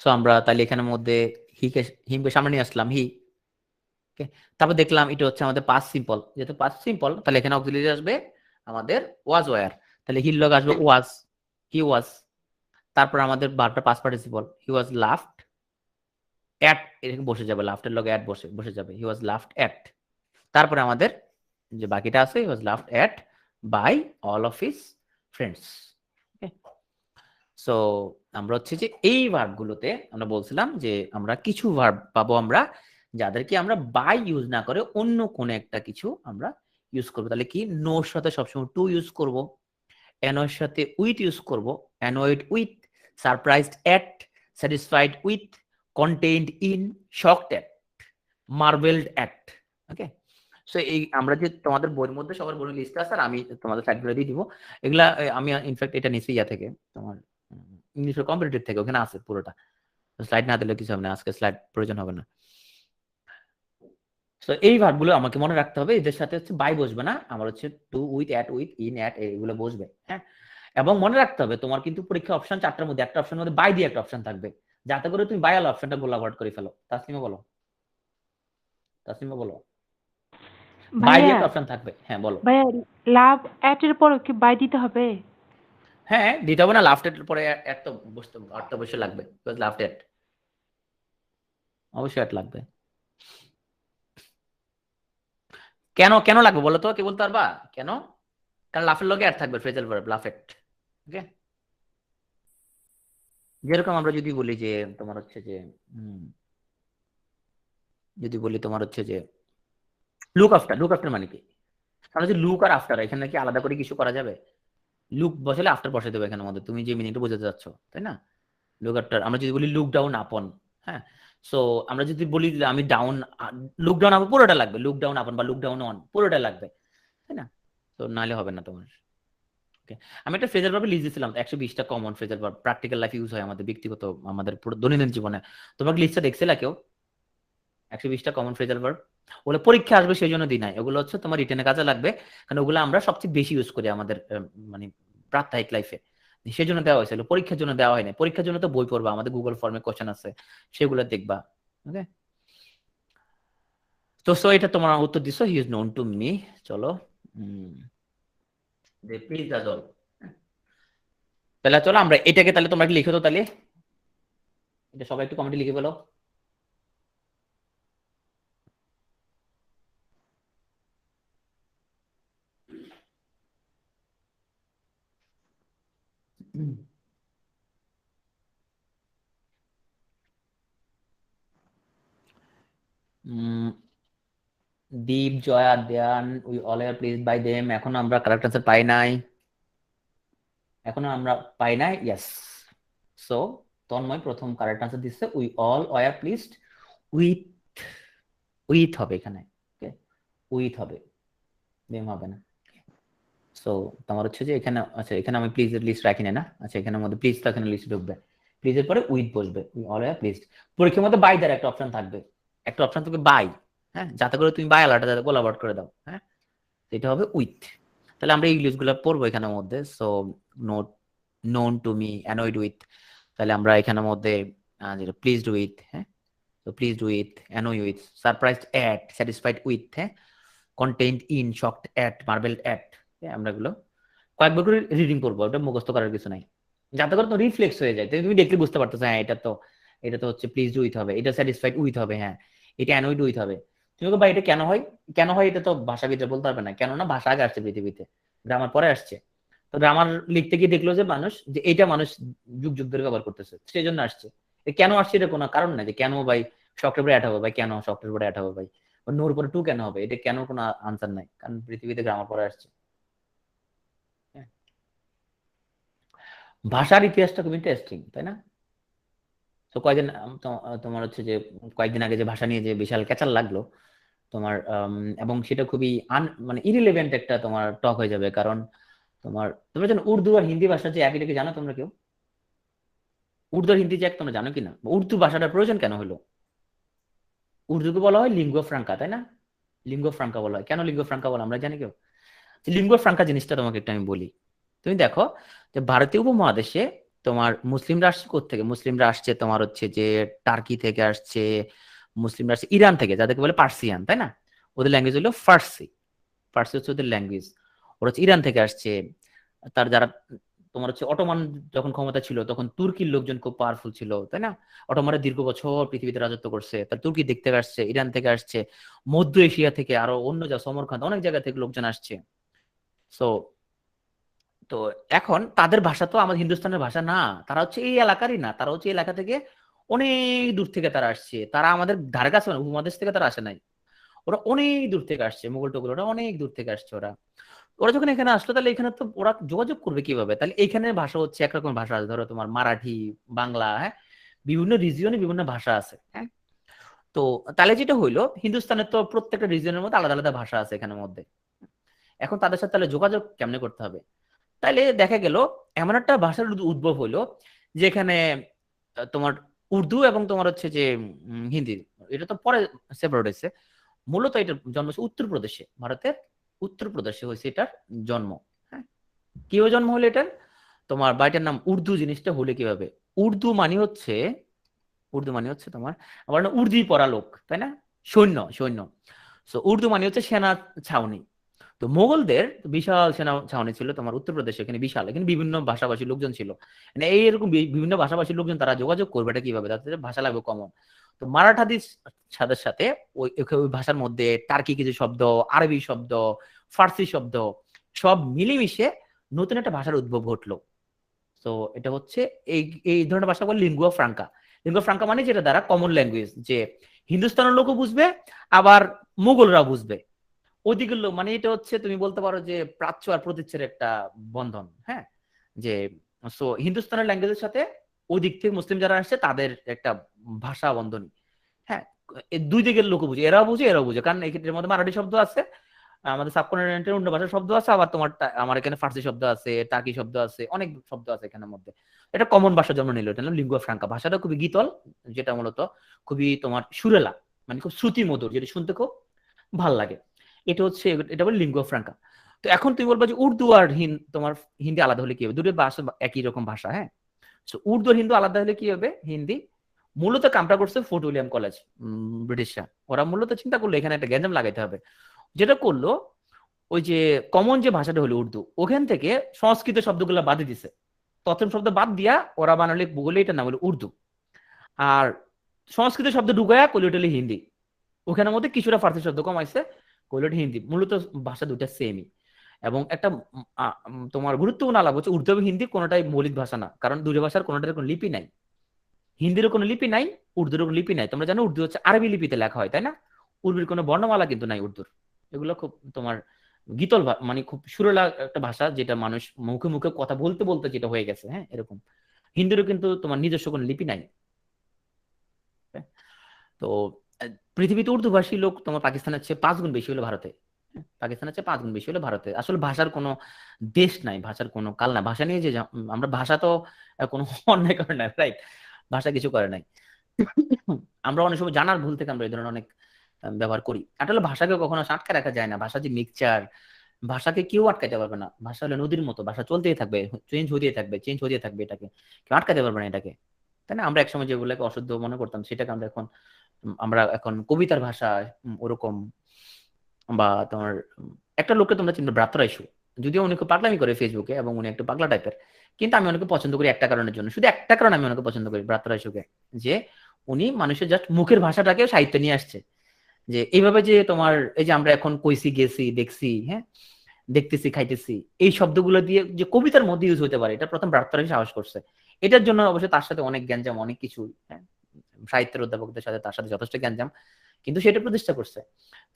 সো আমরা তাহলে এখানের মধ্যে হিমকে সামনে নিয়ে আসলাম, হি। তারপর দেখলাম এটা হচ্ছে আমাদের পাস্ট সিম্পল, যেহেতু পাস্ট সিম্পল তাহলে এখানে অক্সিলারি আসবে আমাদের ওয়াজ ওয়্যার, তাহলে হির লগ আসবে ওয়াজ, হি ওয়াজ। তারপর আমাদের ভার্বটা past participle, he was laughed at, এরকম বসে যাবে, লাফটের লগে অ্যাট বসে যাবে, হি ওয়াজ লাফড অ্যাট। তারপরে আমাদের যে বাকিটা আছে, he was laughed at by all of his friends. So আমরা হচ্ছে যে এই ভার্বগুলোতে আমরা বলছিলাম যে আমরা কিছু ভার্ব পাবো আমরা যাদেরকে আমরা বাই ইউজ না করে অন্য কোন একটা কিছু আমরা ইউজ করবো। তাহলে কি, নোর সাথে সবসময় টু ইউজ করব, এনোর সাথে উইথ ইউজ করব, annoyed with, surprised at, satisfied with, contained in, shocked at, marvelled at. Okay, so এই আমরা যে তোমাদের বইয়ের মধ্যে সবার বই লিস্ট আছে, আর আমি তোমাদের সাইডগুলো দিয়ে দিব, এগুলা আমি ইনফ্যাক্ট এটা নিচে ইয়া থেকে তোমার ইংলিশের কম্পিটিটিভ থেকে, ওখানে আছে পুরোটা, স্লাইড না দিলে কিছু হবে না, আজকে স্লাইড প্রয়োজন হবে না। তো এই ভার্বগুলো আমাকে মনে রাখতে হবে, এদের সাথে হচ্ছে বাই বসবে না, আমার হচ্ছে to with at with in at এগুলো বসবে। হ্যাঁ, এবং মনে রাখতে হবে তোমার কিন্তু পরীক্ষা অপশন 4টার মধ্যে একটা অপশনের মধ্যে বাই দিয়ে একটা অপশন থাকবে, যাতে করে তুমি বাই আলা অপশনটা গোল অ্যাভয়েড করে ফেলো। তাসলিমা বলো, তাসলিমা বলো, বাই দিয়ে ভাইয়া একটা অপশন থাকবে। হ্যাঁ বলো। ভাইয়া লাভ অ্যাট এর পর কি বাই দিতে হবে? হ্যাঁ, দিতে হবে না, লাফট এর পরে অ্যাট তো বসতে, অর্থ অবশ্যই লাগবে, লাফট অ্যাট অবশ্যই অ্যাট লাগবে। কেন কেন লাগবে বলো তো, কি বলতে পারবা কেন? কারণ লাফের লগে অ্যাড থাকবে ফ্রেজাল ভার্ব লাফেট। ওকে, যেরকম আমরা যদি বলি যে তোমার হচ্ছে যে যদি বলি তোমার হচ্ছে যে লুক আফটার মানে কি? তাহলে যে লুক আর আফটার এখানে কি আলাদা করে কিছু করা যাবে? লুক বসালে আফটার বসে দেবে এখানের মধ্যে, তুমি যে মিনিংটা বোঝাতে যাচ্ছ, তাই না? লুক আফটার, আমরা যদি বলি লুক ডাউন আপন, হ্যাঁ, সো আমরা যদি বলি যে আমি ডাউন, লুক ডাউন আপন পুরোটা লাগবে, লুক ডাউন আপন বা লুক ডাউন অন পুরোটা লাগবে, তাই না? তো নাহলে হবে না তোমার। ওকে, আমি একটা ফ্রেজাল ভার্ব লিস্ট দিয়েছিলাম 120টা common phrasal verb practical life use হয় আমাদের ব্যক্তিগত, আমাদের পুরো দৈনন্দিন জীবনে। তোমাকে লিস্টটা দেখছিলা কেউ? 120টা কমন ফ্রেজাল ভার্ব, ওগুলো পরীক্ষা আসবে সেই জন্য দিই নাই, ওগুলো হচ্ছে তোমার রিটেনে কাজে লাগবে, কারণ ওগুলো আমরা সবচেয়ে বেশি ইউজ করি আমাদের মানে প্রাত্যহিক লাইফে, সেই জন্য দেওয়া হয়েছিল, পরীক্ষার জন্য দেওয়া হয়নি। পরীক্ষার জন্য তো বই পড়বা, আমাদের গুগল ফর্মে কোশ্চেন আছে, সেগুলো দেখবা। ওকে, তো সো এটা তোমার উত্তর দিছো, he is known to me. চলো, প্লিজ দ্যাটস অল। তাহলে চলো আমরা এটাকে, তাহলে তোমরা কি লিখে দাও তাহলে, এটা সবাই একটু কমেন্টে লিখে ফেলো। Deep, Jaya, Deyan, we all are pleased by them. এখনো আমরা কারেক্ট আনসার পাই নাই, এখনো আমরা পাই নাই। ইয়েস, সো তন্ময় প্রথম কারেক্ট আনসার দিচ্ছে, we all were pleased with, with হবে এখানে। ওকে, উইথ হবে, দেম হবে না। সো তোমার হচ্ছে যে এখানে, আচ্ছা এখানে আমি প্লিজ এর লিস্ট রাখিনি না, আচ্ছা এখানের মধ্যে প্লিজ তো এখানে লিস্ট ঢুকবে, প্লিজের পরে উইথ বসবে, উই অল আর প্লিজড। পরীক্ষার মধ্যে বাই দেওয়ার একটা অপশন থাকবে, একটা অপশন থাকবে বাই, হ্যাঁ, যাতে করে তুমি বাই আলাদা যাতে গোলাবাট করে দাও, হ্যাঁ, এটা হবে উইথ। তাহলে আমরা এই লিস্টগুলো পড়বো এখানের মধ্যে। So note, known to me, annoyed with, তাহলে আমরা এখানের মধ্যে যেটা প্লিজড উইথ, হ্যাঁ, তো pleased with, annoyed with, surprised at, satisfied with, হ্যাঁ, content in, shocked at, marvelled at, আমরা এগুলো কয়েকবার করে রিডিং করবো, ওটা মুখস্থ করার কিছু নাই, যাতে করে তো রিফ্লেক্স হয়ে যায়, তুমি দেখলে বুঝতে পারতেছো, হ্যাঁ এটা তো হচ্ছে প্লিজড উইথ হবে, এটা স্যাটিসফাইড উইথ হবে, হ্যাঁ, এটা অ্যানয়েড উইথ হবে। তুমি বা এটা কেন হয়, কেন হয় এটা তো ভাষাবিদরা বলতে পারবে না, কেননা ভাষা আগে আসছে পৃথিবীতে, গ্রামার পরে আসছে। তো গ্রামার লিখতে গিয়ে দেখলো যে মানুষ, যে এটা মানুষ যুগ যুগ ধরে ব্যবহার করতেছে, সেই জন্য আসছে। কেন আসছে এটা কোনো কারণ নাই, যে কেন ভাই শক্টের পরে অ্যাড হবে ভাই, কেন শক্টের পরে অ্যাড হবে ভাই, নোর পরে টু কেন হবে, এটা কেন কোনো আনসার নাই, কারণ পৃথিবীতে গ্রামার পরে আসছে। হ্যাঁ। ভাষার ইতিহাসটা খুব ইন্টারেস্টিং, তাই না? তো কয়েকদিন তোমার হচ্ছে যে কয়েকদিন আগে যে ভাষা নিয়ে যে বিশাল ক্যাচাল লাগলো তোমার, এবং সেটা খুবই মানে ইরিলেভেন্ট একটা তোমার টক হয়ে যাবে, কারণ তোমরা জানো উর্দু আর হিন্দি ভাষা যে একইটাকে, জানো তোমরা কেউ উর্দু আর হিন্দি যে এক, তোমরা জানো কিনা? উর্দু ভাষাটার প্রয়োজন কেন হলো? উর্দুকে বলা হয় লিঙ্গুয়া ফ্রাঙ্কা, তাই না? লিঙ্গুয়া ফ্রাঙ্কা বলা হয়, কেন লিঙ্গুয়া ফ্রাঙ্কা বলা আমরা জানি কেউ? লিঙ্গুয়া ফ্রাঙ্কা জিনিসটা তোমাকে একটু আমি বলি। তুমি দেখো যে ভারতীয় উপমহাদেশে তোমার মুসলিমরা আসছে কোত্থেকে? মুসলিমরা আসছে তোমার হচ্ছে যে টার্কি থেকে আসছে, মুসলিমরা আসছে ইরান থেকে, যাদেরকে বলে পার্সিয়ান, তাই না? ওদের ল্যাঙ্গুয়েজ হলো ফার্সি, ফার্সি হচ্ছে ওদের ল্যাঙ্গুয়েজ, ওরা হচ্ছে ইরান থেকে আসছে। তার যারা তোমার হচ্ছে অটোমান যখন ক্ষমতা ছিল, তখন তুর্কির লোকজন খুব পাওয়ারফুল ছিল, তাই না? অটোমানরা দীর্ঘ বছর পৃথিবীতে রাজত্ব করছে, তার তুর্কি দিক থেকে আসছে, ইরান থেকে আসছে, মধ্য এশিয়া থেকে আরো অন্য সমরকান্ত অনেক জায়গা থেকে লোকজন আসছে। সো তো এখন তাদের ভাষা তো আমাদের হিন্দুস্তানের ভাষা না, তারা হচ্ছে এই এলাকারই না, তারা হচ্ছে এই এলাকা থেকে অনেক দূর থেকে তারা আসছে, তারা আমাদের ধারে কাছে না, উপমহাদেশ থেকে তারা আসে নাই, ওরা অনেক দূর থেকে আসছে, মুঘল টুগল ওরা অনেক দূর থেকে আসছে। ওরা ওরা যখন এখানে আসলো, তাহলে এখানে তো ওরা যোগাযোগ করবে কিভাবে? তাহলে এখানে ভাষা হচ্ছে একরকম ভাষা আছে, ধরো তোমার মারাঠি, বাংলা, হ্যাঁ, বিভিন্ন রিজিয়নে বিভিন্ন ভাষা আছে, হ্যাঁ। তো তাহলে যেটা হইলো, হিন্দুস্তানের তো প্রত্যেকটা রিজিয়নের মধ্যে আলাদা আলাদা ভাষা আছে এখানের মধ্যে, এখন তাদের সাথে তাহলে যোগাযোগ কেমনে করতে হবে? তাইলে দেখা গেল এমন একটা ভাষার উদ্ভব হইলো, যেখানে তোমার উর্দু এবং তোমার হচ্ছে যে হিন্দি, এটা তো পরে সেপারেট হয়েছে, মূলত এটার জন্ম হচ্ছে উত্তরপ্রদেশে, ভারতের উত্তরপ্রদেশে হয়েছে এটার জন্ম। হ্যাঁ, কিভাবে জন্ম হলো এটার? তোমার বাড়িটার নাম উর্দু জিনিসটা হলে কিভাবে? উর্দু মানে হচ্ছে, উর্দু মানে হচ্ছে তোমার, আবার না উর্দি পড়া লোক, তাই না? সৈন্য, সৈন্য। সো উর্দু মানে হচ্ছে সেনা ছাউনি। তো মোগলদের বিশাল সেনা ছাউনি ছিল তোমার উত্তরপ্রদেশে, এখানে বিশাল, এখানে বিভিন্ন ভাষাভাষী লোকজন ছিল। মানে এইরকম বিভিন্ন ভাষাভাষী লোকজন তারা যোগাযোগ করবে এটা কিভাবে, তাদের ভাষা লাগবে কমন। তো মারাঠাদের সাথে সাথে ওই ভাষার মধ্যে টার্কি কিছু শব্দ, আরবি শব্দ, ফার্সি শব্দ সব মিলেমিশে নতুন একটা ভাষার উদ্ভব ঘটলো। তো এটা হচ্ছে এই এই ধরনের ভাষা বলে লিঙ্গুয়া ফ্রাঙ্কা। লিঙ্গুয়া ফ্রাঙ্কা মানে যেটা দ্বারা কমন ল্যাঙ্গুয়েজ, যে হিন্দুস্তানের লোকও বুঝবে আবার মুঘলরা বুঝবে ওদিকের লোক। মানে এটা হচ্ছে তুমি বলতে পারো যে প্রাচ্য আর প্রতীচ্যের একটা বন্ধন। হ্যাঁ, যে সো হিন্দুস্তানের ল্যাঙ্গুয়েজের সাথে ওই দিক থেকে মুসলিম যারা আসছে তাদের একটা ভাষা বন্ধনী। হ্যাঁ, এই দুই দিকের লোক বুঝে, এরাও বুঝে এরাও বুঝে, কারণ এর মধ্যে মারাঠি শব্দ আছে, আমাদের সাবকন্টিনেন্টের অন্য ভাষার শব্দ আছে, আবার তোমার আমার এখানে ফার্সি শব্দ আছে, টার্কি শব্দ আছে, অনেক শব্দ আছে এখানের মধ্যে। এটা কমন ভাষা জন্ম নিল, এটা লিঙ্গুয়া ফ্রাঙ্কা। ভাষাটা খুবই গীতল, যেটা মূলত খুবই তোমার সুরেলা, মানে খুব শ্রুতি মধুর, যেটা শুনতে খুব ভাল লাগে। এটা হচ্ছে, এটা বলে লিঙ্গুয়া ফ্রাঙ্কা। তো এখন তুমি বলবা যে উর্দু আর তোমার হিন্দি আলাদা হলে কি হবে? দুটো ভাষা একই রকম ভাষা। হ্যাঁ, তো উর্দু আর হিন্দু আলাদা হলে কি হবে? হিন্দি মূলত কামটা করছে ফোর্ট উইলিয়াম কলেজ, ব্রিটিশরা। ওরা মূলত চিন্তা করলো এখানে একটা গ্যাঞ্জাম লাগাইতে হবে। যেটা করলো, ওই যে কমন যে ভাষাটা হলো উর্দু, ওখান থেকে সংস্কৃত শব্দগুলো বাদে দিছে, তৎসম শব্দ বাদ দিয়া ওরা বানালে বলে এটার নাম হলো উর্দু। আর সংস্কৃত শব্দ ঢুকায়া কইলে হিন্দি। ওখানের মধ্যে কিছুটা ফার্সি শব্দ কমাইছে, কইলে হিন্দি। মূলত ভাষা দুইটা সেমই। এবং একটা তোমার গুরুত্বপূর্ণ আলাপ হচ্ছে উর্দু এবং হিন্দি কোনোটাই মৌলিক ভাষা না, কারণ দুটো ভাষার কোনোটার কোনো লিপি নাই। হিন্দিরও কোনো লিপি নাই, উর্দুরও কোনো লিপি নাই। তোমরা জানো উর্দু হচ্ছে আরবি লিপিতে লেখা হয়, তাই না? উর্দুর কোনো বর্ণমালা কিন্তু নাই উর্দুর। এগুলো খুব তোমার গীতল, মানে খুব সুরেলা একটা ভাষা, যেটা মানুষ মুখে মুখে কথা বলতে বলতে যেটা হয়ে গেছে। হ্যাঁ, এরকম। হিন্দিরও কিন্তু তোমার নিজস্ব কোনো লিপি নাই। তো পৃথিবীতে উর্দুভাষী লোক তোমার পাকিস্তানের চেয়ে 5 গুণ বেশি হলো ভারতে। পাকিস্তানের চেয়ে 5 গুণ বেশি হলো ভারতে। আসলে ভাষার কোনো দেশ নাই, ভাষার কোনো কাল নাই। ভাষা নিয়ে যে আমরা, ভাষা তো কোনো অন্যায় করে নাই, রাইট? ভাষা কিছু করে নাই। আমরা অনেক সময় জানার ভুল থেকে আমরা এই ধরনের অনেক ব্যবহার করি। আসলে ভাষাকে কখনো আটকে রাখা যায় না। ভাষা যে মিক্সচার, ভাষাকে কেউ আটকাতে পারবে না। ভাষা হলো নদীর মতো, ভাষা চলতেই থাকবে, চেঞ্জ হতেই থাকবে, চেঞ্জ হতেই থাকবে। এটাকে কেউ আটকাতে পারবে না এটাকে, তাই না? আমরা একসময় যেগুলোকে অশুদ্ধ মনে করতাম, সেটাকে আমরা এখন কবিতার ভাষা ওরকম। বা তোমার একটা লোককে তোমরা চিনবে, ব্রাত্রা ইস্যু। যদিও উনি খুব পাগলামি করে ফেসবুকে, এবং উনি একটু পাগলা টাইপের, কিন্তু আমি ওনাকে পছন্দ করি একটা কারণের জন্য, শুধু একটা কারণ আমি ওনাকে পছন্দ করি ব্রাত্রা ইস্যুকে, যে উনি মানুষের জাস্ট মুখের ভাষাটাকে সাহিত্য নিয়ে আসছে। যে এইভাবে যে তোমার এই যে আমরা এখন কইছি, গেছি, দেখছি, হ্যাঁ, দেখতেছি, খাইতেছি, এই শব্দগুলো দিয়ে যে কবিতার মধ্যে ইউজ হতে পারে, এটা প্রথম ব্রাত্রা সাহস করছে। এটার জন্য অবশ্যই তার সাথে অনেক গ্যাঞ্জাম, অনেক কিছু, হ্যাঁ, সাহিত্যের অধ্যাপকদের সাথে তার সাথে যথেষ্ট গ্যাঞ্জাম, কিন্তু সেটা প্রতিষ্ঠা করছে।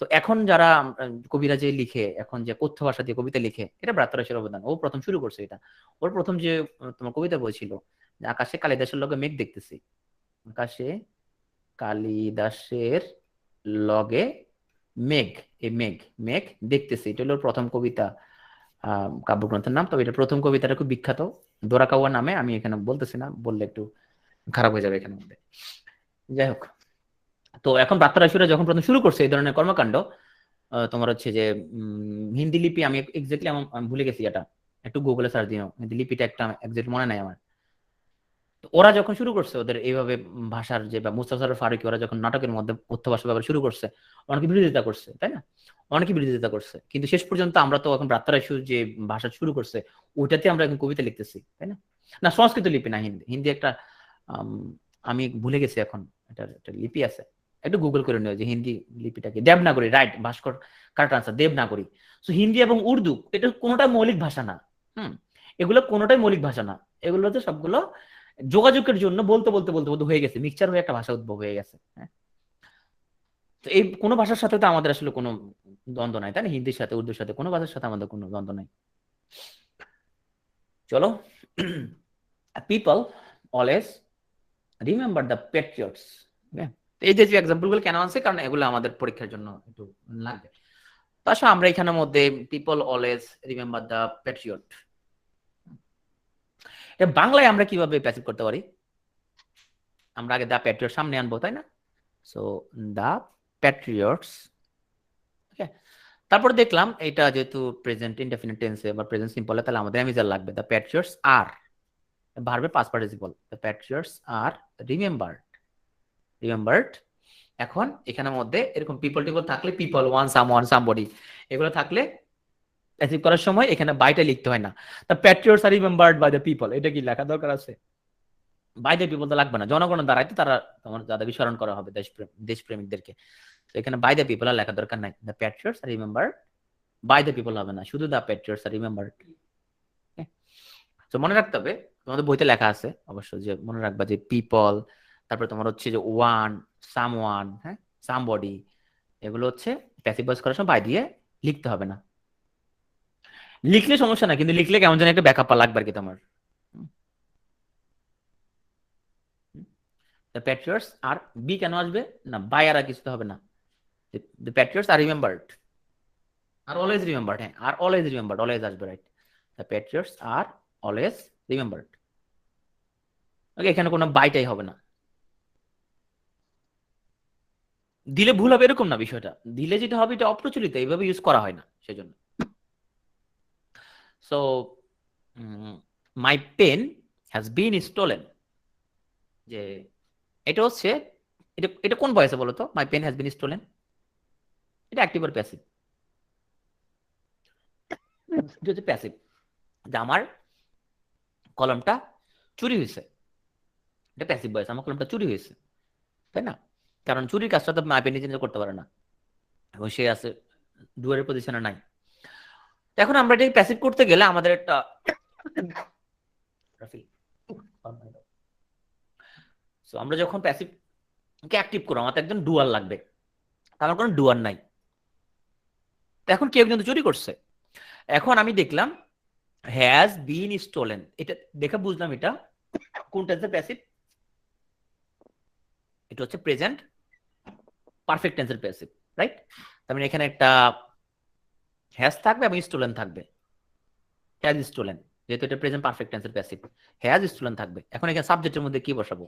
তো এখন যারা কবিরা যে লিখে, এখন যে কথ্য ভাষা দিয়ে কবিতা লিখে, এটা ব্রাত্যরাসের অবদান। ও প্রথম শুরু করছে এটা। ওর প্রথম যে তোমার কবিতা বই ছিল, যে আকাশে কালিদাসের লগে মেঘ দেখতেছি, আকাশে কালিদাসের লগে মেঘ, এই মেঘ মেঘ দেখতেছি, এটা হলো প্রথম কবিতা, কাব্যগ্রন্থের নাম। তবে এটা প্রথম কবিতাটা খুব বিখ্যাত, দোরাকাওয়া নামে। আমি এখানে বলতেছি না, বললে একটু খারাপ হয়ে যাবে এখানের মধ্যে। যাই হোক, তো এখন ব্রাত্যরাসুরা যখন প্রথম শুরু করছে এই ধরনের কর্মকাণ্ড, তোমার হচ্ছে যে হিন্দি লিপি, আমি এক্স্যাক্টলি আমি ভুলে গেছি, এটা একটু গুগলে সার্চ দিও, হিন্দি লিপিটা একটা এক্স্যাক্ট মনে নাই আমার। তো ওরা যখন শুরু করছে ওদের এইভাবে ভাষার যে, বা মুস্তাফা ফারুকী, ওরা যখন নাটকের মধ্যে কথ্য ভাষা ব্যবহার শুরু করছে, অনেকে বিরোধিতা করছে, তাই না? অনেকে বিরোধিতা করছে, কিন্তু শেষ পর্যন্ত আমরা তো এখন ব্রাত্যরাসু যে ভাষা শুরু করছে, ওইটাতে আমরা এখন কবিতা লিখতেছি, তাই না? না, সংস্কৃত লিপি না, হিন্দি। হিন্দি একটা আমি ভুলে গেছি এখন, এটার একটা লিপি আছে, একটু গুগল করে নিও যে হিন্দি লিপিটাকে। Devanagari, right, Bhaskar correct answer, Devanagari. So Hindi এবং উর্দু এটা কোনোটাই মৌলিক ভাষা না। এগুলো কোনোটাই মৌলিক ভাষা না। এগুলো তো সবগুলো যোগাযোগের জন্য বলতে বলতে বলতে বলতে হয়ে গেছে, মিক্সচার হয়ে একটা ভাষা উদ্ভব হয়ে গেছে। হ্যাঁ, তো এই কোনো ভাষার সাথে তো আমাদের আসলে কোনো দ্বন্দ্ব নাই, তাই না? হিন্দির সাথে, উর্দুর সাথে, কোনো ভাষার সাথে আমাদের কোনো দ্বন্দ্ব নাই। চলো, people always remember the Patriots. এই যে এক্সাম্পল গুলো কেন আছে, কারণ এগুলো আমাদের পরীক্ষার জন্য একটু লাগবে। তো আসলে আমরা এখানের মধ্যে people always remember the Patriot, বাংলায় আমরা কিভাবে প্যাসিভ করতে পারি? আমরা আগে দ্য প্যাট্রিয়ট সামনে আনবো, তাই না? সো দ্য প্যাট্রিয়টস, ওকে। তারপর দেখলাম এটা যেহেতু প্রেজেন্ট ইনডেফিনিট টেন্সে বা প্রেজেন্ট সিম্পলে, তাহলে আমাদের অ্যামিজার লাগবে। দ্য প্যাট্রিয়টস আর ভার্বের past participle, the patriots are remembered. এখন এখানের মধ্যে এরকম পিপল টিপল থাকলে, পিপল, ওয়ান, সামওয়ান, সামবডি, এগুলো থাকলে প্যাসিভ করার সময় এখানে বাইটা লিখতে হয় না। The patriots are remembered by the people, এটা কি লেখা দরকার আছে? বাই দ্য পিপল তো লাগবে না, জনগণের দ্বারাই তো তারা তোমার যাদের স্মরণ করা হবে দেশপ্রেমিকদেরকে। তো এখানে বাই দ্য পিপল আর লেখা দরকার নাই। The patriots are remembered by the people হবে না, শুধু দ্য প্যাট্রিয়টস আর রিমেম্বার্ড। তো মনে রাখতে হবে, তোমাদের বইতে লেখা আছে অবশ্য, যে মনে রাখবা যে পিপল, তারপরে তোমার হচ্ছে যে ওয়ান, সামওয়ান, হ্যাঁ, সামবডি, এগুলো হচ্ছে প্যাসিভ ভয়েস করার সময় বাই দিয়ে লিখতে হবে না। লিখলে সমস্যা না, কিন্তু লিখলে কেমন যেন একটা ব্যাকআপ লাগবে আর কি তোমার। দ্য প্যাট্রিয়টস আর বি কেন আসবে না, বাই আর কিছুতে হবে না। The patriots are remembered, are always remembered, হ্যাঁ, আর অলওয়েজ রিমেম্বার্ড, অলওয়েজ আসবে, right. The patriots are always remembered. Okay, এখানে কোনো বাইটাই হবে না। দিলে ভুল হবে এরকম না বিষয়টা, দিলে যেটা হবে এটা অপ্রচলিত, এইভাবে ইউজ করা হয় না সেজন্য। So my pen has been stolen, যে এটা হচ্ছে, এটা এটা কোন ভয়েসে বলো তো? My pen has been stolen, এটা অ্যাক্টিভ আর প্যাসিভ? এটা হচ্ছে প্যাসিভ, যে আমার কলমটা চুরি হয়েছে, এটা প্যাসিভ ভয়েস, আমার কলমটা চুরি হয়েছে, তাই না? কারণ চুরির কাজটা তো মাই পেন নিজে করতে পারে না, এবং সে আছে ডুয়ারের পজিশনে নাই। এখন আমরা এটা প্যাসিভ করতে গেলে আমাদের একটা আমরা যখন প্যাসিভ কে অ্যাক্টিভ করবো, আমার তো একজন ডুয়ার লাগবে, আমার কোনো ডুয়ার নাই। এখন কেউ কিন্তু চুরি করছে। এখন আমি দেখলাম হ্যাজ বিন স্টোলেন, এটা দেখে বুঝলাম এটা কোন টেন্সের প্যাসিভ, এটা হচ্ছে প্রেজেন্ট পারফেক্ট টেন্সের প্যাসিভ, রাইট? তার মানে এখানে একটা হ্যাজ থাকবে এবং স্টোলেন থাকবে, হ্যাজ স্টোলেন, যেহেতু এটা প্রেজেন্ট পারফেক্ট টেন্সের প্যাসিভ, হ্যাজ স্টোলেন থাকবে। এখন এখানে সাবজেক্টের মধ্যে কি বসাবো?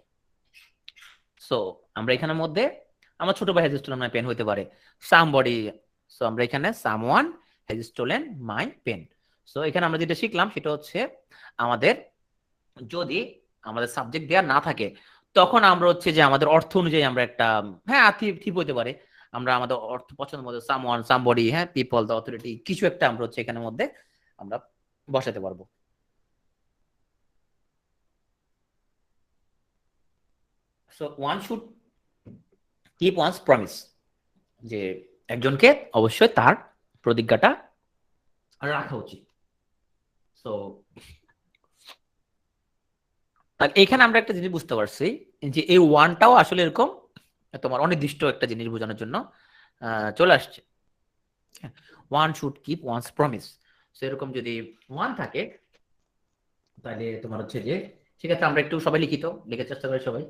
সো আমরা এখানের মধ্যে, আমার ছোট ভাই হ্যাজ স্টোলেন মাই পেন হইতে পারে, সামবডি, সো আমরা এখানে someone has stolen my pen. So এখানে আমরা যেটা শিখলাম সেটা হচ্ছে, আমাদের যদি আমাদের সাবজেক্ট দেওয়া না থাকে, তখন আমরা হচ্ছে যে আমাদের অর্থ অনুযায়ী আমরা একটা, হ্যাঁ, ঠিক হইতে পারে, আমরা আমাদের অর্থ পছন্দের মধ্যে সামওয়ান, সামবডি, হ্যাঁ, পিপল, দ্য অথরিটি, কিছু একটা আমরা হচ্ছে এখানের মধ্যে আমরা বসাতে পারবো। So one should keep one's promise, যে একজনকে অবশ্যই তার প্রতিজ্ঞাটা রাখা উচিত। সো এখানে আমরা একটা জিনিস বুঝতে পারছি, যে এই ওয়ানটাও আসলে এরকম তোমার অনির্দিষ্ট একটা জিনিস বোঝানোর জন্য চলে আসছে। One should keep one's promise, সেরকম যদি ওয়ান থাকে তাহলে তোমার হচ্ছে যে, ঠিক আছে, আমরা একটু সবাই লিখিত লিখে চেষ্টা করি সবাই।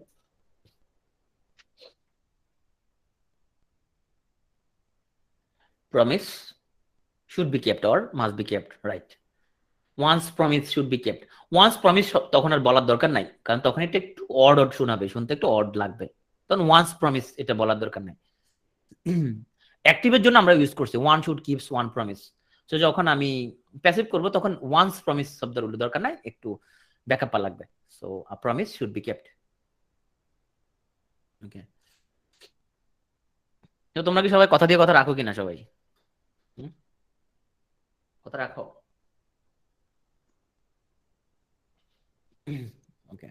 Promise should be kept or must be kept, right? One's promise should be kept, one's promise তখন আর বলার দরকার নাই, কারণ তখন এটা একটু অড শোনাবে, শুনতে একটু অড লাগবে, তখন ওয়ান্স প্রমিস এটা বলার দরকার নাই। অ্যাক্টিভের জন্য আমরা ইউজ করছি one should keeps one promise. তো যখন আমি প্যাসিভ করব তখন ওয়ান্স প্রমিস শব্দের উল্লেখ দরকার নাই, একটু ব্যাকআপ লাগবে। So a promise should be kept. Okay, তো তোমরা কি সবাই কথা দিয়ে কথা রাখো কিনা সবাই? কথা রাখো? ওকে,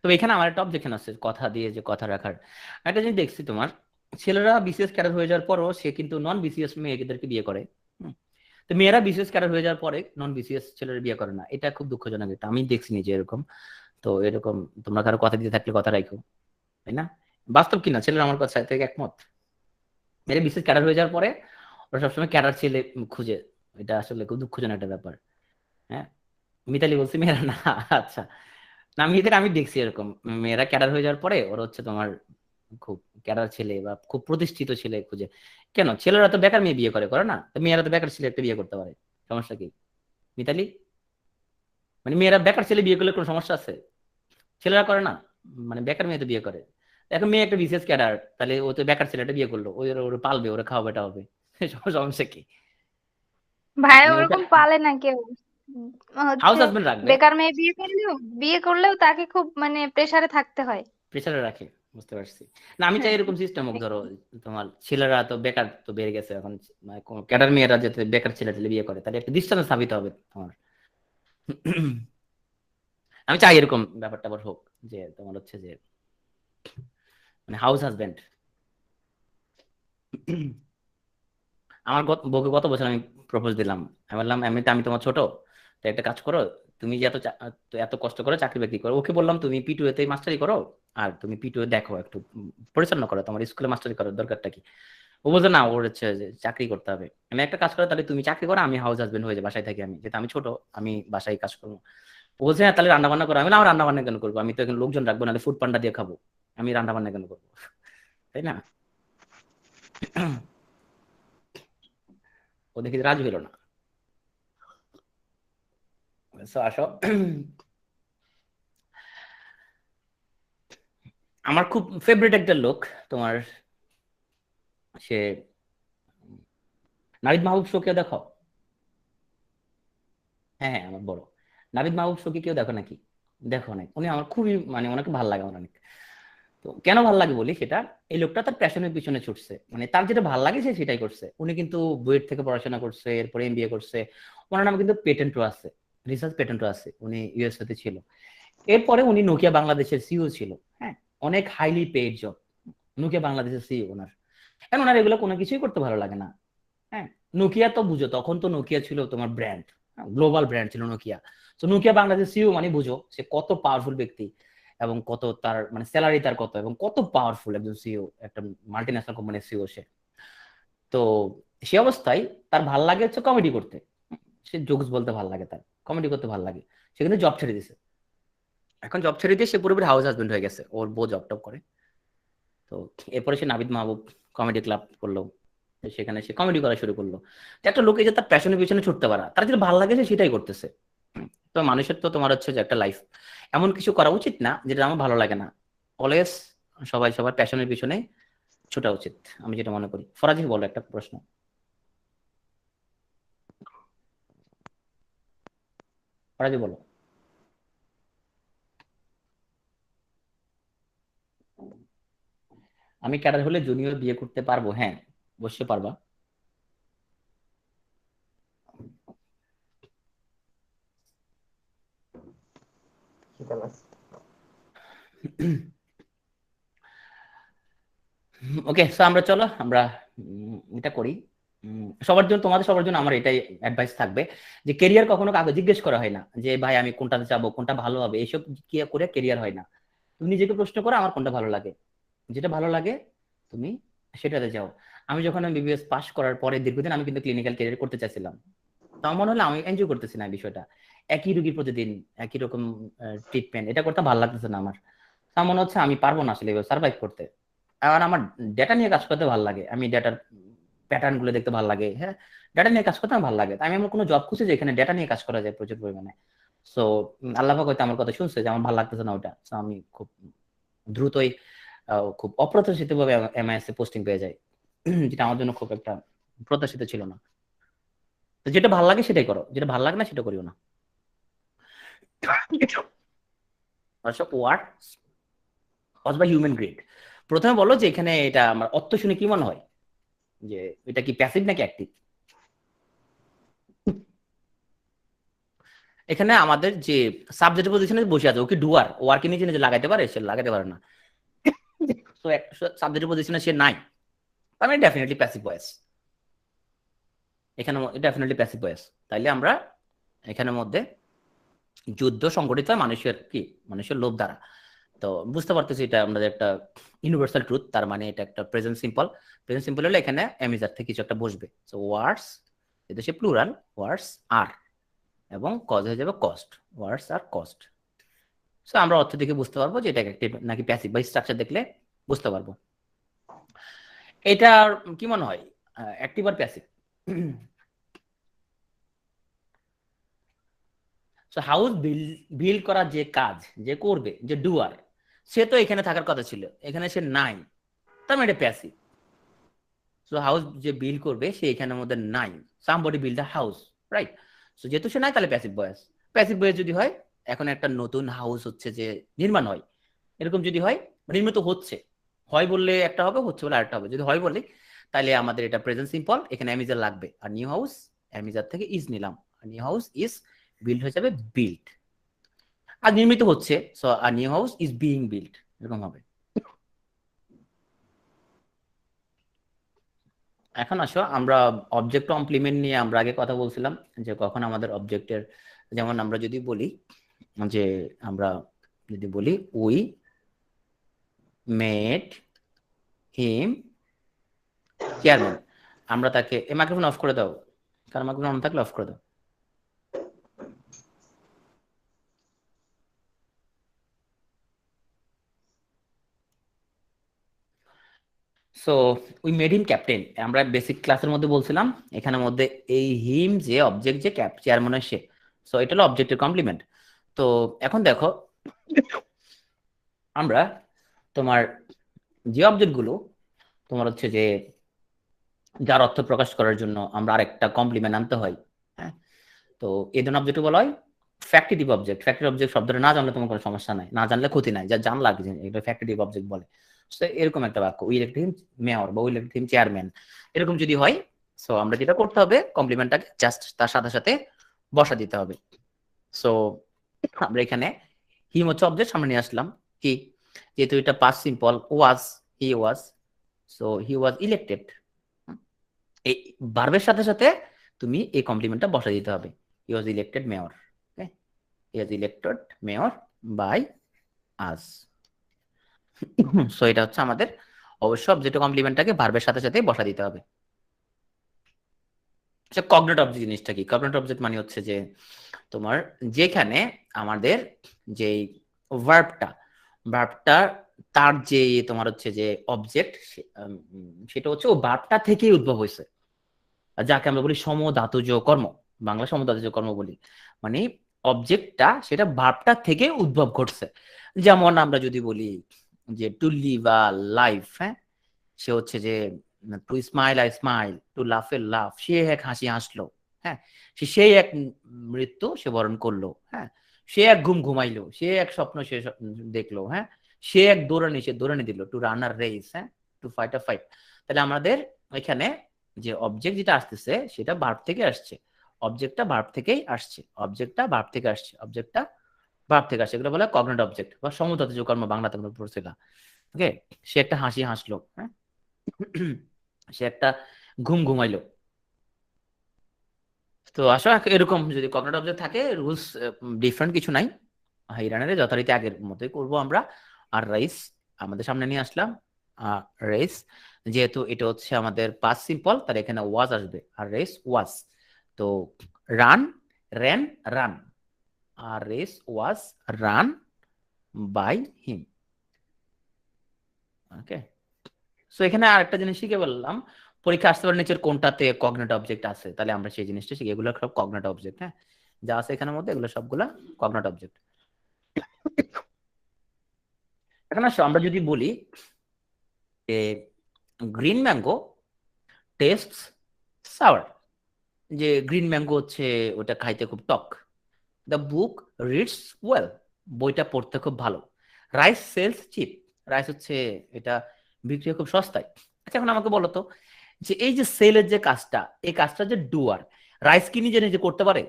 তবে এখানে আমার একটা অবজেকশন আছে কথা দিয়ে যে কথা রাখার। একটা জিনিস দেখছি, তোমার ছেলেরা বিসিএস ক্যাডার হয়ে যাওয়ার পরও সে কিন্তু নন বিসিএস মেয়েদেরকে বিয়ে করে, তো মেয়েরা বিসিএস ক্যাডার হয়ে যাওয়ার পরে নন বিসিএস ছেলেরা বিয়ে করে না, এটা খুব দুঃখজনক, এটা আমি দেখছি নিজে এরকম। তো এরকম তোমরা কারো কথা দিতে থাকলে কথা রাখো, তাই না? বাস্তব কিনা, ছেলেরা আমার কথা থেকে একমত? মেয়েরা বিসিএস ক্যাডার হয়ে যাওয়ার পরে ওরা সবসময় ক্যাডার ছেলে খুঁজে, এটা আসলে খুব দুঃখজনক একটা ব্যাপার। হ্যাঁ, মিতালি বলছি মেয়েরা না, আচ্ছা, না মেয়েদের আমি দেখছি এরকম, মেয়েরা ক্যাডার হয়ে যাওয়ার পরে ওরা হচ্ছে তোমার খুব ক্যাডার ছেলে বা খুব প্রতিষ্ঠিত ছেলে খুঁজে। কেন, ছেলেরা তো বেকার মেয়ে বিয়ে করে করে না, তো মেয়েরা তো বেকার ছেলে একটা বিয়ে করতে পারে, সমস্যা কি মিতালি? মানে মেয়েরা বেকার ছেলে বিয়ে করলে কোনো সমস্যা আছে? ছেলেরা করে না, মানে বেকার মেয়ে তো বিয়ে করে। এখন মেয়ে একটা বিশেষ ক্যাডার, তাহলে ও তো বেকার ছেলেটা বিয়ে করলো, ওই ওরা পালবে, ওরা খাওয়াবে, এটা হবে, সমস্যা কি? ভাইয়া মানে ওটা ওরকম পালে না কেউ। হাউস হচ্ছে হাজবেন্ড রাখবে, বেকার মেয়ে বিয়ে করলেও তাকে খুব মানে প্রেসারে থাকতে হয়। প্রেসারে রাখে, বুঝতে পারছি। না আমি চাই এরকম সিস্টেম হোক, ধরো তোমার ছেলেরা তো বেকার তো বেড়ে গেছে এখন, মানে ক্যাডার মেয়েরা যাতে বেকার ছেলে ছেলে বিয়ে করে, তাহলে একটা দৃষ্টান্ত স্থাপিত হবে তোমার। আমি চাই এরকম ব্যাপারটা আবার হোক, যে তোমার হচ্ছে যে মানে হাউস হাজবেন্ড। আমার বউকে গত বছর আমি প্রপোজ দিলাম। আমি বললাম এমনিতে আমি তোমার ছোট, তো একটা কাজ করো, তুমি যে তো এত কষ্ট করে চাকরি বাকরি করো, ওকে বললাম তুমি পিটুয়েতে মাস্টারি করো, আর তুমি পিটুয়ে দেখো একটু পরিচালনা করো, তোমার স্কুলে মাস্টারি করার দরকারটা কি। ও বলছে না, ওর হচ্ছে যে চাকরি করতে হবে। আমি একটা কাজ করো, তাহলে তুমি চাকরি করো, আমি হাউস হাজবেন্ড হয়ে যাই, বাসায় থাকি আমি, যেহেতু আমি ছোট, আমি বাসায় কাজ করবো। ও বলছে হ্যাঁ তাহলে রান্না বান্না করো। আমি বললাম রান্না বান্না কেন করবো, আমি তো এখন লোকজন রাখবো, নাহলে ফুড পান্ডা দিয়ে খাবো, আমি রান্না বান্না কেন করবো, তাই না? ও দেখি রাজি হলো না। So, আসো। আমার খুব ফেভারিট একটা লোক তোমার, সে নাহিদ মাহবুব শো, কেউ দেখো? হ্যাঁ হ্যাঁ আমার বড়। নাহিদ মাহবুব শো কি কেউ দেখো নাকি? দেখো অনেক, উনি আমার খুবই মানে ওনাকে ভালো লাগে আমার অনেক। তো কেন ভালো লাগে বলি সেটা, এই লোকটা তার প্যাশনের পিছনে ছুটছে, মানে তার যেটা ভালো লাগে সে সেটাই করছে। উনি কিন্তু বুয়েট থেকে পড়াশোনা করছে, এরপরে এমবিএ করছে, ওনার নামে কিন্তু পেটেন্টও আছে, রিসার্চ পেটেন্টও আছে, উনি ইউএসএ তে ছিল। এরপরে উনি নোকিয়া বাংলাদেশের সিইও ছিল। হ্যাঁ, অনেক হাইলি পেইড জব, নোকিয়া বাংলাদেশের সিইও ওনার। এখন ওনার এগুলো কোনো কিছুই করতে ভালো লাগে না। হ্যাঁ, নোকিয়া তো বুঝো, তখন তো নোকিয়া ছিল তোমার ব্র্যান্ড, গ্লোবাল ব্র্যান্ড ছিল নোকিয়া। তো নোকিয়া বাংলাদেশ সিইও মানে বুঝো সে কত পাওয়ারফুল ব্যক্তি, এবং কত তার মানে স্যালারি তার কত, এবং কত পাওয়ারফুল একজন সিইও, একটা মাল্টিন্যাশনাল কোম্পানির সিইও সে। তো সে অবস্থায় তার ভাল লাগে হচ্ছে কমেডি করতে, সে জোকস বলতে ভাল লাগে, তার কমেডি করতে ভাল লাগে। সে কিন্তু জব ছেড়ে দিছে। এখন জব ছেড়ে দিয়ে সে পুরোপুরি হাউস হাজবেন্ড হয়ে গেছে, ওর বউ জব টব করে। তো এরপরে সে নাবিদ মাহবুব কমেডি ক্লাব করলো, তো সেখানে সে কমেডি করা শুরু করলো। তো একটা লোক এই যে তার প্যাশনের পিছনে ছুটতে পারা, তার যেটা ভালো লাগে সে সেটাই করতেছে। তো মানুষের তো তোমার হচ্ছে যে একটা লাইফ, এমন কিছু করা উচিত না যেটা আমার ভালো লাগে না। অলওয়েজ সবাই সবার প্যাশনের পিছনে ছোটা উচিত, আমি যেটা মনে করি। ফরাজি বলো একটা প্রশ্ন। ফরাজি বলো। আমি ক্যাডার হলে জুনিয়র বিয়ে করতে পারবো? হ্যাঁ, অবশ্যই পারবা। ওকে, সো আমরা চলো আমরা এটা করি। সবার জন্য, তোমাদের সবার জন্য আমার এটাই অ্যাডভাইস থাকবে, যে কেরিয়ার কখনো কাউকে জিজ্ঞেস করা হয় না যে ভাই আমি কোনটাতে যাবো, কোনটা ভালো হবে, এইসব কি করে কেরিয়ার হয় না। তুমি নিজেকে প্রশ্ন করো আমার কোনটা ভালো লাগে, যেটা ভালো লাগে তুমি সেটাতে যাও। আমি যখন বিবিএস পাস করার পরে দীর্ঘদিন আমি কিন্তু ক্লিনিক্যাল ক্যারিয়ার করতে চাইছিলাম। তো আমার মনে হলো আমি এনজয় করতেছি না বিষয়টা, একই রুগীর প্রতিদিন একই রকম ট্রিটমেন্ট, এটা করতে ভালো লাগতেছে না আমার। তো আমার মনে হচ্ছে আমি পারবো না আসলে সার্ভাইভ করতে। আর আমার ডেটা নিয়ে কাজ করতে ভালো লাগে, আমি ডেটার প্যাটার্ন গুলো দেখতে ভালো লাগে। হ্যাঁ, ডেটা নিয়ে কাজ করতে আমার ভালো লাগে, তাই আমি আমার কোনো জব খুঁজছি যেখানে ডেটা নিয়ে কাজ করা যায় প্রচুর পরিমাণে। সো আল্লাহ পাক হয়তো আমার কথা শুনছে যে আমার ভালো লাগতেছে না ওটা, তো আমি খুব দ্রুতই খুব অপ্রত্যাশিত ভাবে এমআইএস এ পোস্টিং পেয়ে যাই, যেটা আমার জন্য খুব একটা প্রত্যাশিত ছিল না। তো যেটা ভালো লাগে সেটাই করো, যেটা ভালো লাগে না সেটা করিও না। What cause by human greed. প্রথমে বলো যে এখানে এটা আমার অর্থ শুনে কি মনে হয়, যে এটা কি প্যাসিভ নাকি অ্যাক্টিভ। এখানে আমাদের যে সাবজেক্ট পজিশনে বসে আছে, ও কি ডুয়ার, ও আর কি নিজে নিজে লাগাইতে পারে? সে লাগাতে পারে না। তো সাবজেক্ট পজিশনে সে নাই, তার মানে ডেফিনেটলি প্যাসিভ ভয়েস। এখানে ডেফিনেটলি প্যাসিভ ভয়েস। তাইলে আমরা এখানের মধ্যে যুদ্ধ সংগঠিত হয় মানুষের কি, মানুষের লোভ দ্বারা। তো বুঝতে পারতেছি এটা আমাদের একটা ইউনিভার্সাল ট্রুথ, তার মানে এটা একটা প্রেজেন্ট সিম্পল। প্রেজেন্ট সিম্পল হলে এখানে এমিজার থেকে কিছু একটা বসবে। সো ওয়ার্ডস, এটা সে প্লুরাল, ওয়ার্ডস আর, এবং কজ হয়ে যাবে কস্ট, ওয়ার্ডস আর কস্ট। সো আমরা অর্থ দেখে বুঝতে পারবো যে এটা অ্যাক্টিভ নাকি প্যাসিভ, বা স্ট্রাকচার দেখলে বুঝতে পারবো। এটা কি মনে হয়, অ্যাক্টিভ আর প্যাসিভ? সো হাউস বিল্ড করার যে কাজ যে করবে, যে ডুয়ার, সে তো এখানে থাকার কথা ছিল, এখানে সে নাই, তার মানে এটা প্যাসিভ। সো হাউস যে বিল্ড করবে সে এখানের মধ্যে নাই, somebody build a house, right? So যেহেতু সে নাই তাহলে প্যাসিভ ভয়েস। প্যাসিভ ভয়েস যদি হয় এখন একটা নতুন হাউস হচ্ছে যে নির্মাণ হয়, এরকম যদি হয় নির্মিত হচ্ছে, হয় বললে একটা হবে, হচ্ছে বলে আরেকটা হবে। যদি হয় বলি তাহলে আমাদের এটা প্রেজেন্ট সিম্পল, এখানে অ্যামিজার লাগবে, আর নিউ হাউস অ্যামিজার থেকে ইজ নিলাম, আর নিউ হাউস ইজ বিল্ড হয়ে যাবে বিল্ড। আর নির্মিত হচ্ছে, সো আর new house is being build, এরকম হবে। এখন আসো আমরা অবজেক্ট কমপ্লিমেন্ট নিয়ে আমরা আগে কথা বলছিলাম, যে কখন আমাদের অবজেক্টের, যেমন আমরা যদি বলি যে আমরা যদি বলি উই মেড হিম চেয়ারম্যান, আমরা তাকে, এই মাইক্রোফোন অফ করে দাও, কারণ মাইক্রোফোন অন থাকলে অফ করে দাও। So we made him captain, আমরা বেসিক ক্লাসের মধ্যে বলছিলাম এখানের মধ্যে এই হিম যে অবজেক্ট, যে চেয়ারম্যানের সে, সো এটা হলো অবজেক্টের কমপ্লিমেন্ট। তো এখন দেখো আমরা তোমার যে অবজেক্ট গুলো তোমার হচ্ছে যে যার অর্থ প্রকাশ করার জন্য আমরা আরেকটা কমপ্লিমেন্ট আনতে হয়, হ্যাঁ, তো এই ধরনের অবজেক্ট বলা হয় ফ্যাক্টিটিভ অবজেক্ট। ফ্যাক্টিটিভ অবজেক্ট শব্দটা না জানলে তোমার কোনো সমস্যা নাই, না জানলে ক্ষতি নাই, যা জানলা এটা ফ্যাক্টিটিভ অবজেক্ট বলে। সো এরকম একটা বাক্য, উই ইলেক্টেড হিম মেয়র বা উই ইলেক্টেড হিম চেয়ারম্যান, এরকম যদি হয়, সো আমরা যেটা করতে হবে কমপ্লিমেন্টটাকে জাস্ট তার সাথে সাথে বসা দিতে হবে। সো আমরা এখানে হিম হচ্ছে অবজেক্ট, সামনে নিয়ে আসলাম কি, যেহেতু এটা past simple, was, he was, so he was elected, এই ভার্বের সাথে সাথে তুমি এই কমপ্লিমেন্টটা বসা দিতে হবে, he was elected mayor, okay, he was elected mayor by us. So এটা হচ্ছে আমাদের অবশ্যই অবজেক্ট কমপ্লিমেন্টটাকে ভার্বের সাথে সাথে বসা দিতে হবে। আচ্ছা, কগনেট অবজেক্ট জিনিসটা কি? কগনেট অবজেক্ট মানে হচ্ছে যে তোমার যেখানে আমাদের যে ভার্বটা তার যে তোমার হচ্ছে যে অবজেক্ট, সেটা হচ্ছে ও ভার্বটা থেকেই উদ্ভব হয়েছে, যাকে আমরা বলি সমধাতুজ কর্ম, বাংলা সমধাতুজ কর্ম বলি, মানে অবজেক্টটা সেটা ভার্বটা থেকে উদ্ভব ঘটছে। যেমন আমরা যদি বলি যে টু লিভ আ লাইফ, হ্যাঁ, সে হচ্ছে যে to smile I smile, to laugh a লাফ, সে এক হাসি হাসলো, হ্যাঁ, সেই এক মৃত্যু সে বরণ করলো, হ্যাঁ, সে এক ঘুম ঘুমাইলো, সে এক স্বপ্ন সে দেখলো, হ্যাঁ, সে এক দৌড়ানি সে দৌড়ানি দিল, টু রান আর রেস, হ্যাঁ, টু ফাইট আ ফাইট। তাহলে আমাদের এখানে যে অবজেক্ট যেটা আসতেছে সেটা ভার্ব থেকে আসছে, অবজেক্টটা ভার্ব থেকেই আসছে, অবজেক্টটা ভার্ব থেকে আসছে, অবজেক্টটা ভার্ব থেকে আসছে, এগুলো বলে কগনেট অবজেক্ট বা সমধাতুজ কর্ম, বাংলাতে আমরা পড়ছিলাম। ওকে, সে একটা হাসি হাসলো, হ্যাঁ, সে একটা ঘুম ঘুমাইলো। তো আসলে এরকম যদি কগনেট অবজেক্ট থাকে, রুলস ডিফারেন্ট কিছু নাই, ইরানের যথারীতি আগের মতোই করব আমরা। আর রাইস আমাদের সামনে নিয়ে আসলাম, রেস, যেহেতু এটা হচ্ছে আমাদের পাস্ট সিম্পল, তার এখানে ওয়াজ আসবে, আর রেস ওয়াজ। তো রান রেন রান, আর race was run by him. Okay, so এখানে আরেকটা জিনিস শিখে বললাম, পরীক্ষা আসতে পারে নিচের কোনটাতে কগনেট অবজেক্ট আছে, তাহলে আমরা সেই জিনিসটা শিখি, এগুলো সব কগনেট অবজেক্ট, হ্যাঁ, যা আছে এখানের মধ্যে এগুলো সবগুলা কগনেট অবজেক্ট। এখন আসো আমরা যদি বলি যে গ্রিন ম্যাঙ্গো টেস্ট সাওয়ার, যে গ্রিন ম্যাঙ্গো হচ্ছে ওটা খাইতে খুব টক। দ্য বুক রিডস ওয়েল, বইটা পড়তে খুব ভালো। রাইস সেলস চিপ, রাইস হচ্ছে এটা বিক্রি হয় খুব সস্তায়। আচ্ছা, এখন আমাকে বলো তো যে এই যে সেলের যে কাজটা, এই কাজটা যে ডুয়ার, রাইস কি নিজে নিজে করতে পারে?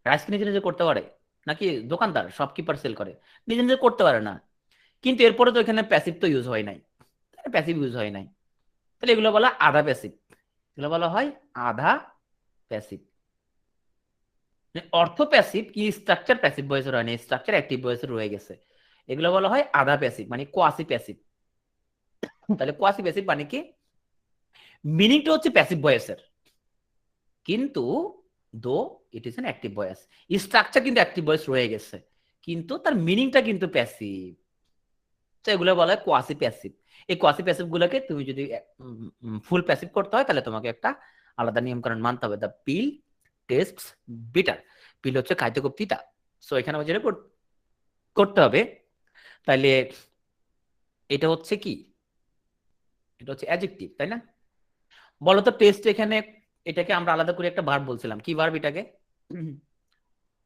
রাইস কি নিজে নিজে করতে পারে নাকি দোকানদার শপকিপার সেল করে? নিজে নিজে করতে পারে না, কিন্তু এরপরে তো এখানে প্যাসিভ তো ইউজ হয় নাই, প্যাসিভ ইউজ হয় নাই, তাহলে এগুলো বলা আধা প্যাসিভ, এগুলো বলা হয় আধা প্যাসিভ। অর্থ প্যাসিভ কি স্ট্রাকচার প্যাসিভ ভয়েসের হয় না, স্ট্রাকচার অ্যাক্টিভ ভয়েসের রয়ে গেছে, এগুলো বলা হয় আধা প্যাসিভ, মানে কোয়াসি প্যাসিভ। তাহলে কোয়াসি প্যাসিভ মানে কি, মিনিংটা হচ্ছে প্যাসিভ ভয়েসের, কিন্তু দো it is an active voice, structure কিন্তু অ্যাক্টিভ ভয়েস রয়ে গেছে, কিন্তু তার মিনিংটা কিন্তু প্যাসিভ। তো এগুলো বলা হয় কোয়াসি প্যাসিভ। এই কোয়াসি প্যাসিভ গুলোকে তুমি যদি ফুল প্যাসিভ করতে হয় তাহলে তোমাকে একটা আলাদা নিয়মকানুন মানতে হবে। দ্য পিল টেস্টস বিটার, পিল হচ্ছে খাইতে খুব তিতা, সো এখানে যেটা করতে হবে, তাহলে এটা হচ্ছে কি, এটা হচ্ছে অ্যাডজেক্টিভ, তাই না? বলো তো টেস্ট, এখানে এটাকে আমরা আলাদা করে একটা ভার্ব বলছিলাম, কি ভার্ব এটাকে,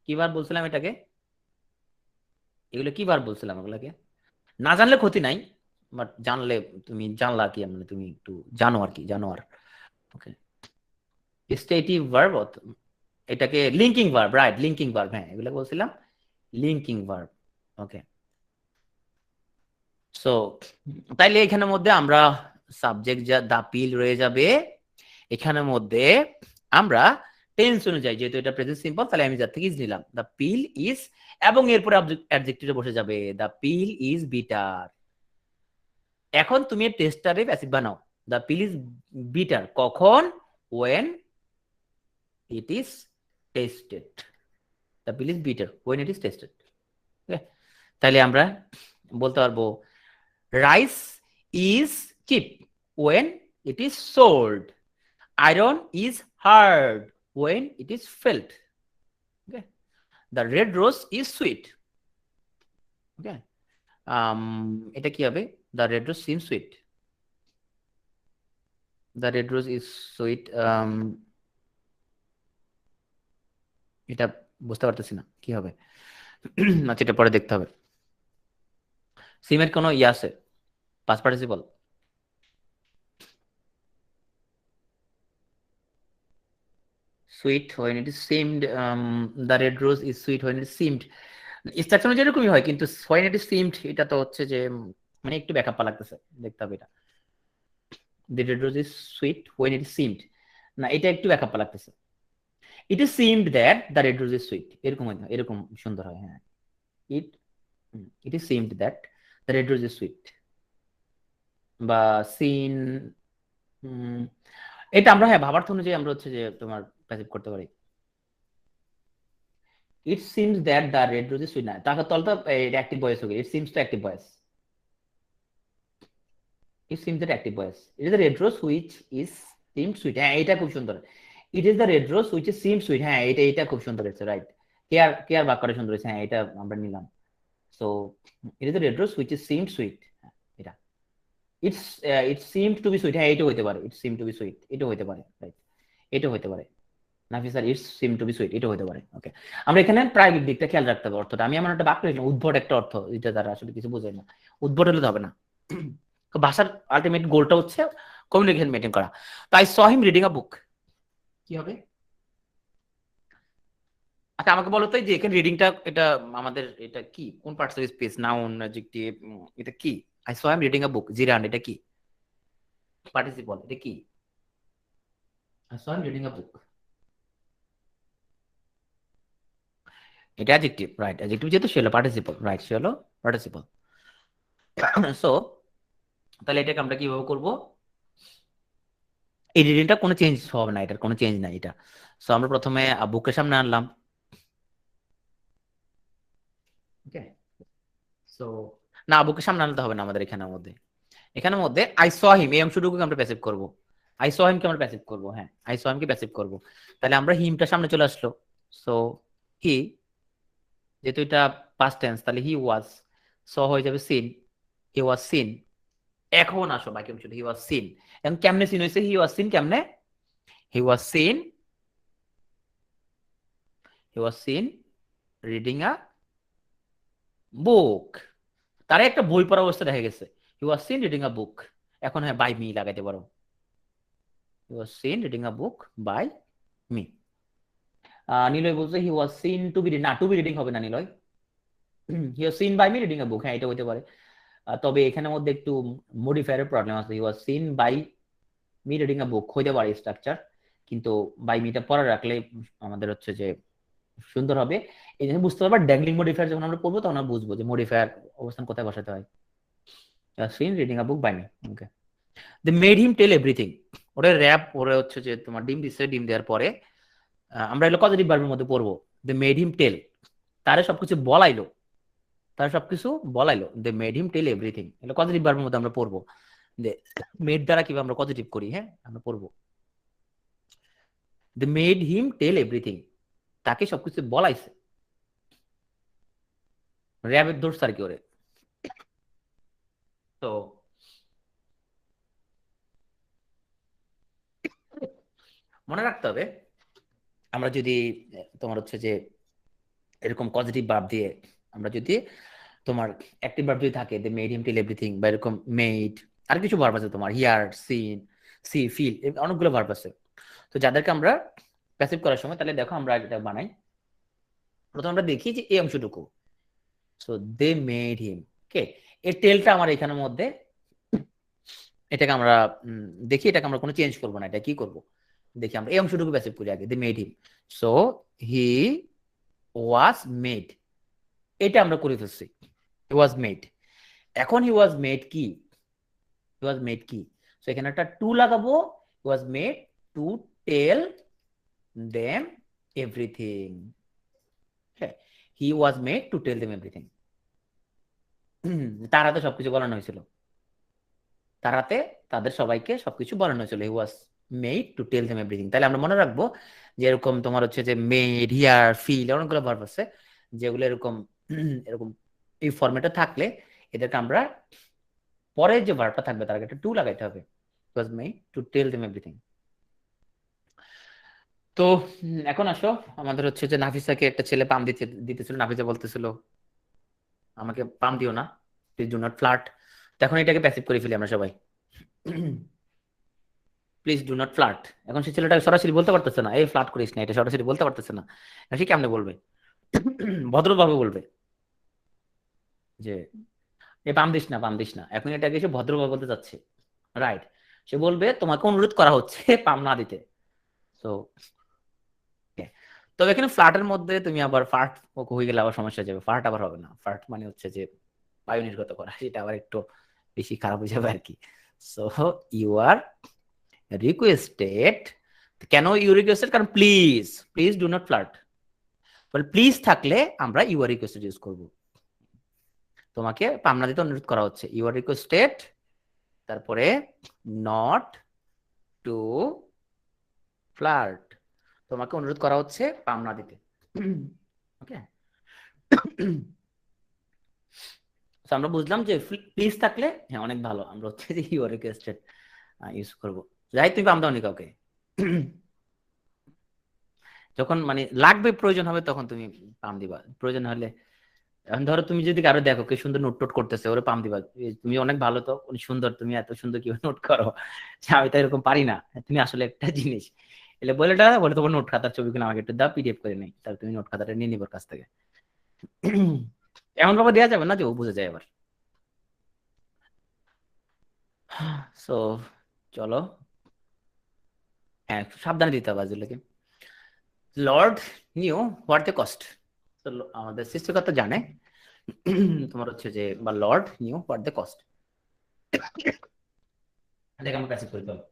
কি ভার্ব বলছিলাম এটাকে? এগুলো কি ভার্ব বলছিলাম এগুলাকে? না জানলে ক্ষতি নাই, বাট জানলে তুমি জানলা কি, মানে তুমি একটু জানো আর কি, জানোয়ার। ওকে, স্টেটিভ ভার্ব, এটাকে linking verb, right, linking verb, হ্যাঁ এগুলো বলছিলাম লিঙ্কিং ভার্ব। ওকে, সো তাইলে এখানের মধ্যে আমরা সাবজেক্ট যা দা পিল রয়ে যাবে, এখানের মধ্যে আমরা টেন্স অনুযায়ী, যেহেতু এটা প্রেজেন্ট সিম্পল, তাহলে আমি যার থেকে ইজ নিলাম, দা পিল ইজ, এবং এরপরে অ্যাডজেক্টিভে বসে যাবে দা পিল ইজ বিটার। এখন তুমি টেস্টারে প্যাসিভ বানাও, দা পিল ইজ বিটার কখন? When it is tested. The pill is bitter when it is tested. তাহলে আমরা বলতে পারবো rice is cheap when it is sold, iron is hard when it is felt, okay, the red rose is sweet, okay, এটা কি হবে? The red rose seem sweet, the red rose is sweet, এটা বুঝতে পারতেছি না কি হবে। আচ্ছা, এটা পরে দেখতে হবে। সিমের কোনো ইয়ে আছে past participle? Sweet when it is seemed, the red rose is sweet when it is seemed, structure যেরকমই হয়, কিন্তু when it is seemed এটা তো হচ্ছে যে মানে একটু ব্যাকআপ লাগতেছে, দেখতে হবে এটা। the red rose is sweet when it is seemed, না এটা একটু ব্যাকআপ লাগতেছে। it is seemed that the red rose is sweet, এরকম হয় না, এরকম সুন্দর হয়, হ্যাঁ। it it is seemed that the red rose is sweet, বা seen, এটা আমরা হ্যাঁ ভাবার্থ অনুযায়ী আমরা হচ্ছে যে তোমার প্যাসিভ করতে পারি। It seems that the red rose is sweet, না তাকে তলটা এটা অ্যাক্টিভ ভয়েস হবে, it seems to active voice, it seems that active voice, it is the red rose which is seemed sweet, হ্যাঁ এটা খুব সুন্দর, it is the red rose which is seemed sweet, হ্যাঁ এটা খুব সুন্দর হয়েছে, রাইট, কেয়ার বাক্যটা সুন্দর হয়েছে, হ্যাঁ এটা আমরা নিলাম। So it is the red rose which is seemed sweet, এটা it seemed to be sweet, হ্যাঁ এটা হইতে পারে, it seemed to be sweet, এটা হইতে পারে, রাইট, এটা হইতে পারে। নাফিসার it's seem to be sweet, এটা হতে পারে। ওকে, আমরা এখানে প্রায়োগিক দিকটা খেয়াল রাখতে হবে, অর্থটা আমি আমার একটা বাক্য লিখলাম, উদ্ভট একটা অর্থ, এটা দ্বারা আসলে কিছু বোঝায় না, উদ্ভট হলে তো হবে না। ভাষার আলটিমেট গোলটা হচ্ছে কমিউনিকেশন মেনটেন করা। তো I saw him reading a বুক, কি হবে? আচ্ছা আমাকে বলো তো, যে এখানে রিডিংটা, এটা আমাদের এটা কি, কোন parts of speech, noun, adjective, এটা কি? I saw him reading a বুক, জিরান, এটা কি পার্টিসিপল, এটা কি? I saw him reading a বুক, এটা অ্যাডজেক্টিভ, রাইট, অ্যাডজেক্টিভ যেহেতু সে হলো পার্টিসিপল, রাইট, সে হলো পার্টিসিপল। সো তাহলে এটাকে আমরা কিভাবে করব? এই রিডিংটা কোনো চেঞ্জ হবে না, এটার কোনো চেঞ্জ নাই এটা। সো আমরা প্রথমে বুকের সামনে আনলাম, ওকে, সো না বুকের সামনে আনতে হবে না আমাদের এখানের মধ্যে আই স হিম, এই অংশটুকুকে আমরা প্যাসিভ করব, আই স হিমকে আমরা প্যাসিভ করব, হ্যাঁ আই স হিমকে প্যাসিভ করব। তাহলে আমরা হিমটা সামনে চলে আসলো, সো হি, যেহেতু এটা পাস্ট টেন্স, তাহলে হি ওয়াজ, স হয়ে যাবে সিন, হি ওয়াজ সিন। এখন আসো বাকি অংশটা, হি ওয়াজ সিন, এখন কেমনে সিন হয়েছে? হি ওয়াজ সিন কেমনে? He was seen, he was seen reading a book, তারা একটা বই পড়া অবস্থা দেখা গেছে, হি ওয়াজ সিন রিডিং আ বুক। এখন হ্যাঁ বাই মি লাগাইতে পারো, he was seen reading a book by me. Niloy বলছে he was seen to be, না টু বি রিডিং হবে না Niloy, he was seen by me reading a book, হ্যাঁ এটা হতে পারে। তবে এখানের মধ্যে একটু মডিফায়ারের প্রবলেম আছে, he was seen by me reading a book হইতে পারে স্ট্রাকচার, কিন্তু বাই মিটা পরে রাখলে আমাদের হচ্ছে যে সুন্দর হবে। এই জন্য বুঝতে পারবা ড্যাংলিং মডিফায়ার যখন আমরা পড়বো তখন আমরা বুঝবো যে মডিফায়ার অবস্থান কোথায় বসাতে হয়। Seen reading a book by me, okay. They made him tell everything, ওরে র্যাপ, ওরে হচ্ছে যে তোমার ডিম দিচ্ছে, ডিম দেওয়ার পরে আমরা এগুলো পজিটিভ ভার্বের মধ্যে পড়বো। দে মেড হিম টেল, তারে সবকিছু বলাইলো, তারা সবকিছু বলাইলো, they made him tell everything, এগুলো পজিটিভ ভার্বের মধ্যে আমরা পড়বো। দে মেড দ্বারা কিভাবে আমরা পজিটিভ করি, হ্যাঁ আমরা পড়বো। দে মেড হিম টেল এভরিথিং, তাকে সবকিছু বলাইছে, র্যাবের দোষ আর কি ওরে। তো মনে রাখতে হবে, আমরা যদি তোমার হচ্ছে যে এরকম পজিটিভ ভার্ব দিয়ে আমরা যদি তোমার অ্যাক্টিভ ভার্ব যদি থাকে দে মেড হিম টেল এভরিথিং, বা এরকম মেড, আর কিছু ভার্ব আছে তোমার হিয়ার, সিন, সি, ফিল, অনেকগুলো ভার্ব আছে। তো যাদেরকে আমরা প্যাসিভ করার সময়, তাহলে দেখো আমরা এটা বানাই। প্রথমে আমরা দেখি যে এই অংশটুকু, সো দে মেড হিম, ওকে। এর টেলটা আমার এখানের মধ্যে, এটাকে আমরা দেখি, এটাকে আমরা কোনো চেঞ্জ করবো না। এটা কি করব, দেখি আমরা এই অংশটুকু প্যাসিভ করি আগে, they made him. So he was made, এটা আমরা করে ফেলছি, হি ওয়াজ মেড। এখন হি ওয়াজ মেড কি, হি ওয়াজ মেড কি, সো এখানে একটা টু লাগাবো, he was made to tell them everything, he was made to tell them everything. তার হাতে সবকিছু বলানো হয়েছিল, তার হাতে তাদের সবাইকে সবকিছু বলানো হয়েছিল, he was made to tell them everything. তাহলে আমরা মনে রাখবো যে এরকম তোমার হচ্ছে যে মেড, হিয়ার, ফিল, অনেকগুলো ভার্ব আছে যেগুলো এরকম এরকম এই ফরম্যাটে থাকলে এদেরকে আমরা পরের যে ভার্বটা থাকবে তার আগে একটা টু লাগাইতে হবে, he was made to tell them everything. তো এখন আসো, আমাদের হচ্ছে যে নাফিসাকে একটা ছেলে পাম দিতেছিল, নাফিসা বলতেছিল আমাকে পাম দিও না, প্লিজ ডু নট ফ্লার্ট। তো এখন এটাকে প্যাসিভ করে ফেলি আমরা সবাই, প্লিজ ডু নট ফ্লার্ট। এখন সেই ছেলেটা সরাসরি বলতে পারতেছে না এই ফ্লার্ট করিস না, এটা সরাসরি বলতে পারতেছে না, সে কেমনে বলবে, ভদ্রভাবে বলবে যে এ পাম দিস না, পাম দিস না। এখন এটাকে সে ভদ্রভাবে বলতে চাচ্ছে, রাইট। সে বলবে তোমাকে অনুরোধ করা হচ্ছে পাম না দিতে। তো তবে এখানে ফ্লার্টের মধ্যে তুমি আবার ফার্ট হয়ে গেলে আবার সমস্যা হয়ে যাবে, ফার্ট আবার হবে না। ফার্ট মানে হচ্ছে যে বায়ু নির্গত করা, সেটা আবার একটু বেশি খারাপ হয়ে যাবে আর কি। সো ইউ আর রিকোয়েস্টেড, কেন ইউ রিকোয়েস্টেড, কারণ please, please do not flirt. Please থাকলে আমরা ইউ আর রিকোয়েস্টেড ইউজ করবো, তোমাকে পামনা দিতে অনুরোধ করা হচ্ছে, ইউ আর রিকোয়েস্টেড, তারপরে নট টু ফ্লার্ট, তোমাকে অনুরোধ করা হচ্ছে পামনা দিতে, ওকে। আমরা বুঝলাম যে প্লিজ থাকলে হ্যাঁ অনেক ভালো, আমরা হচ্ছে যে ইউ আর রিকোয়েস্টেড ইউজ করবো। যাই তুমি পাম দাওনি কাউকে, যখন মানে লাগবে প্রয়োজন হবে তখন তুমি পাম দিবা, প্রয়োজন হলে। এখন ধরো তুমি যদি কারো দেখো কে সুন্দর নোট টোট করতেছে, ওরে পাম দিবা, তুমি অনেক ভালো, তো উনি সুন্দর, তুমি এত সুন্দর কিভাবে নোট করো, আমি তো এরকম পারি না, তুমি আসলে একটা জিনিস এলে বলে তোমার নোট খাতার ছবিগুলো আমাকে একটু দাও, পিডিএফ করে নেই, তাহলে তুমি নোট খাতাটা নিয়ে নিবার কাছ থেকে। এমন ভাবে দেওয়া যাবে না যে ও বুঝে যায় আবার। সো চলো, হ্যাঁ সাবধানে দিতে হবে আজগুলোকে। Lord knew what the cost, আমাদের সৃষ্টিকর্তা জানে তোমার হচ্ছে যে, বা Lord knew what the cost, এটাকে আমরা প্যাসিভ করতে হবে।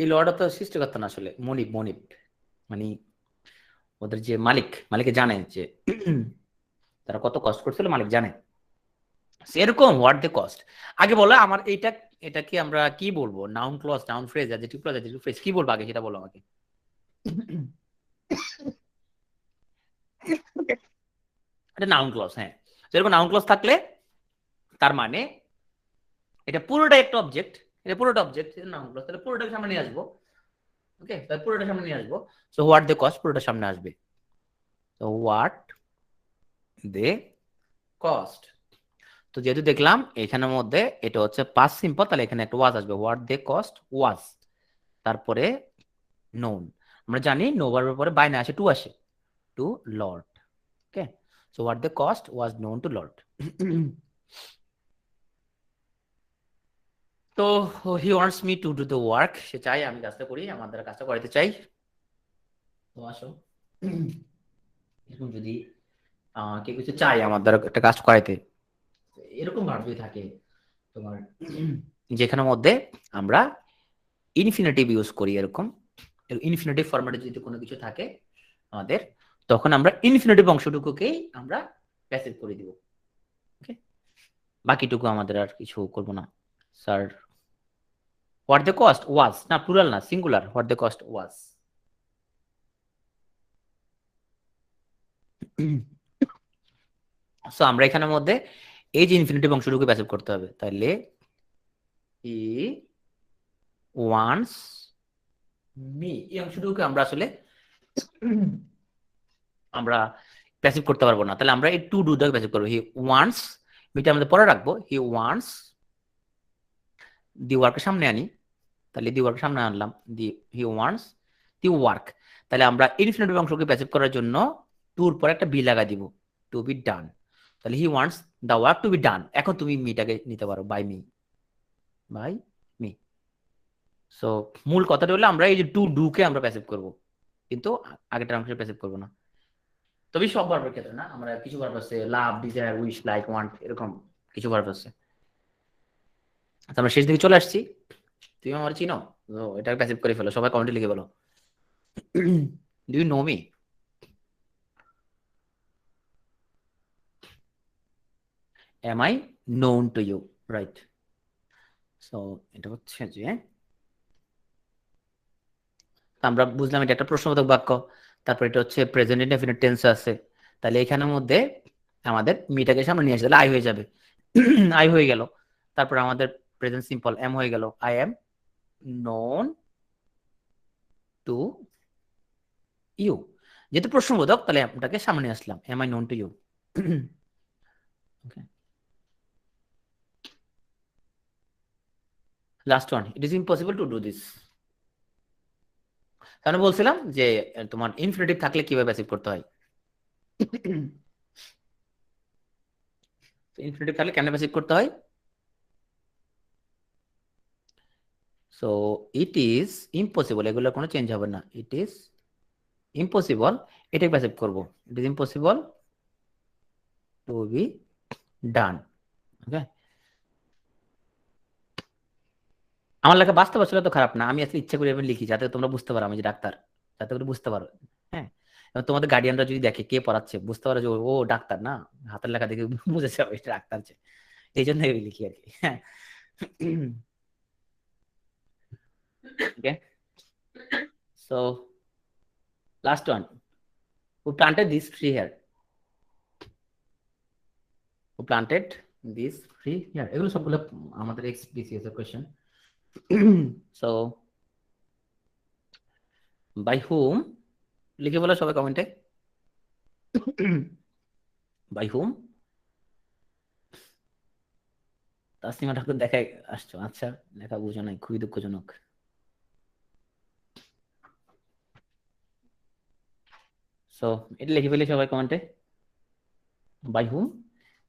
এই লর্ড তো সৃষ্টিকর্তা না, আসলে মনিব, মনিব মানে ওদের যে মালিক, মালিকে জানে যে তারা কত কষ্ট করছিল, মালিক জানে। এরকম হোয়াট দ্য কস্ট, আগে বলো আমার এইটা, এটা কি আমরা কি বলবো, noun clause, noun phrase, adjective clause, adjective phrase, কি বলবো আগে সেটা বলো আমাকে। এটা নাউন ক্লজ, হ্যাঁ। এরকম নাউন ক্লজ থাকলে তার মানে এটা পুরোটাই একটা অবজেক্ট, এটা পুরোটা অবজেক্ট, নাউন ক্লজ, তাহলে পুরোটাকে সামনে নিয়ে আসবো, ওকে, তাহলে পুরোটা সামনে নিয়ে আসবো। সো হোয়াট দ্য কস্ট পুরোটা সামনে আসবে, তো হোয়াট দে কস্ট। তো যেহেতু দেখলাম এখানের মধ্যে এটা হচ্ছে পাস্ট সিম্পল, তাহলে এখানে একটা ওয়াজ আসবে, হোয়াট দে কস্ট ওয়াজ, তারপরে নোন, আমরা জানি নো ভার্বের পরে বাই না আসে, টু আসে, to Lord, okay. So what they cost was known to Lord. তো he wants me to do the work, সে চাই আমি কাজটা করি, আমার দ্বারা কাজটা করাতে চাই। তো আসো, এরকম যদি কেউ কিছু চাই আমার দ্বারা একটা কাজ করাইতে, এরকম ভার্ব যদি থাকে তোমার যেখানের মধ্যে আমরা ইনফিনিটিভ ইউজ করি, এরকম ইনফিনিটিভ ফরম্যাটে যদি কোনো কিছু থাকে আমাদের, তখন আমরা ইনফিনিটিভ অংশটুকুকেই আমরা প্যাসিভ করে দিব, ওকে। বাকিটুকু আমাদের আর কিছু করব না। স্যার হোয়াট দ্য কস্ট ওয়াজ, না প্লুরাল না, singular, what the cost was. So আমরা এখানের মধ্যে এই যে ইনফিনিটিভ অংশটুকু প্যাসিভ করতে হবে, তাহলে হি ওয়ান্টস মি, এই অংশটুকু আমরা আসলে আমরা প্যাসিভ করতে পারবো না, তাহলে আমরা এই টু ডু দিয়ে প্যাসিভ করবো। হি ওয়ান্টস, এটা আমাদের পরে রাখবো। হি ওয়ান্টস দি ওয়ার্কের সামনে আনি, তাহলে দি ওয়ার্কের সামনে আনলাম, দি হি ওয়ান্টস দি ওয়ার্ক। তাহলে আমরা ইনফিনিটিভ অংশকে প্যাসিভ করার জন্য টুর পরে একটা বি লাগা দিব, টু বি ডান। তাহলে he wants the work to be done. এখন তুমি মিটাকে নিতে পারো, by me, by me. So মূল কথাটা হলো আমরা এই যে টু ডু কে আমরা প্যাসিভ করব, কিন্তু আগেরটা অংশে প্যাসিভ করব না। তবে সব ভার্বের ক্ষেত্রে না, আমরা কিছু ভার্ব আছে লাভ, ডিজায়ার, উইশ, লাইক, ওয়ান্ট, এরকম কিছু ভার্ব আছে। আমরা শেষ দিকে চলে আসছি। তুমি আমার চিনো, তো এটাকে প্যাসিভ করে ফেলো। সবাই কমেন্টে লিখে বলো, do you know me? Am I known to you? Right. So এটা হচ্ছে যে আমরা বুঝলাম এটা একটা প্রশ্নবোধক বাক্য। তারপর এটা হচ্ছে প্রেজেন্ট ইনডেফিনিট টেন্স আছে। তাহলে এখানের মধ্যে আমাদের মিটাকে সামনে নিয়ে আসতে আই হয়ে যাবে, আই হয়ে গেল। তারপর আমাদের প্রেজেন্ট সিম্পল এম হয়ে গেল, I am known to you. যেহেতু প্রশ্নবোধক তাহলে এটাকে সামনে নিয়ে আসলাম, am I known to you. Okay, last one, it is impossible to do this. তাহলে বলছিলাম যে তোমার ইনফিনিটিভ থাকলে কিভাবে প্যাসিভ করতে হয়। ইনফিনিটিভ থাকলে কেমনে প্যাসিভ করতে হয়? সো ইট ইজ ইম্পসিবল, এগুলো কোনো চেঞ্জ হবে না। ইট ইজ ইম্পসিবল, এটাই প্যাসিভ করব। It is impossible to be done. Okay, আমার লেখা বাস্তব আসলে তো খারাপ না, আমি আসলে ইচ্ছা করে আমি লিখি যাতে তোমরা বুঝতে পারো আমি যে ডাক্তার, যাতে করে বুঝতে পারো। হ্যাঁ, এবং তোমাদের গার্ডিয়ানরা যদি দেখে কে পড়াচ্ছে বুঝতে পারো যে ও ডাক্তার না, হাতের লেখা দেখে বুঝে যাবে এটা ডাক্তার যে, এই জন্য লিখি আর কি। হ্যাঁ, okay. So last one, who planted this tree here? Who planted this tree here? এগুলো সবগুলো আমাদের এক্সপিসিএস এর কোশ্চেন। সো বাই হুম লিখে বলো সবাই কমেন্টে, বাই হুম। তাসনিমা ঠাকুর দেখায় আসছো, আচ্ছা লেখা বুঝো নাই, খুবই দুঃখজনক। সো এটা লিখে ফেলি সবাই কমেন্টে, by whom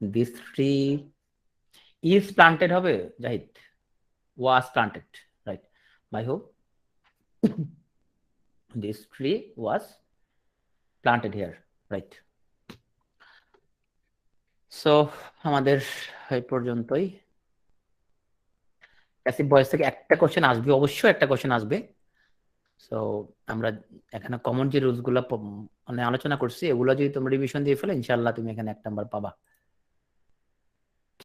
this tree is planted হবে, Zahid, was planted, right. By whom this tree was planted here, right. So আমাদের এই পর্যন্তই। প্যাসিভ ভয়েস থেকে একটা কোশ্চেন আসবে, অবশ্যই একটা কোশ্চেন আসবে। সো আমরা এখানে কমন যে রুলস গুলো মানে আলোচনা করছি, এগুলো যদি তোমরা রিভিশন দিয়ে ফেলো ইনশাআল্লাহ তুমি এখানে 1 নাম্বার পাবা।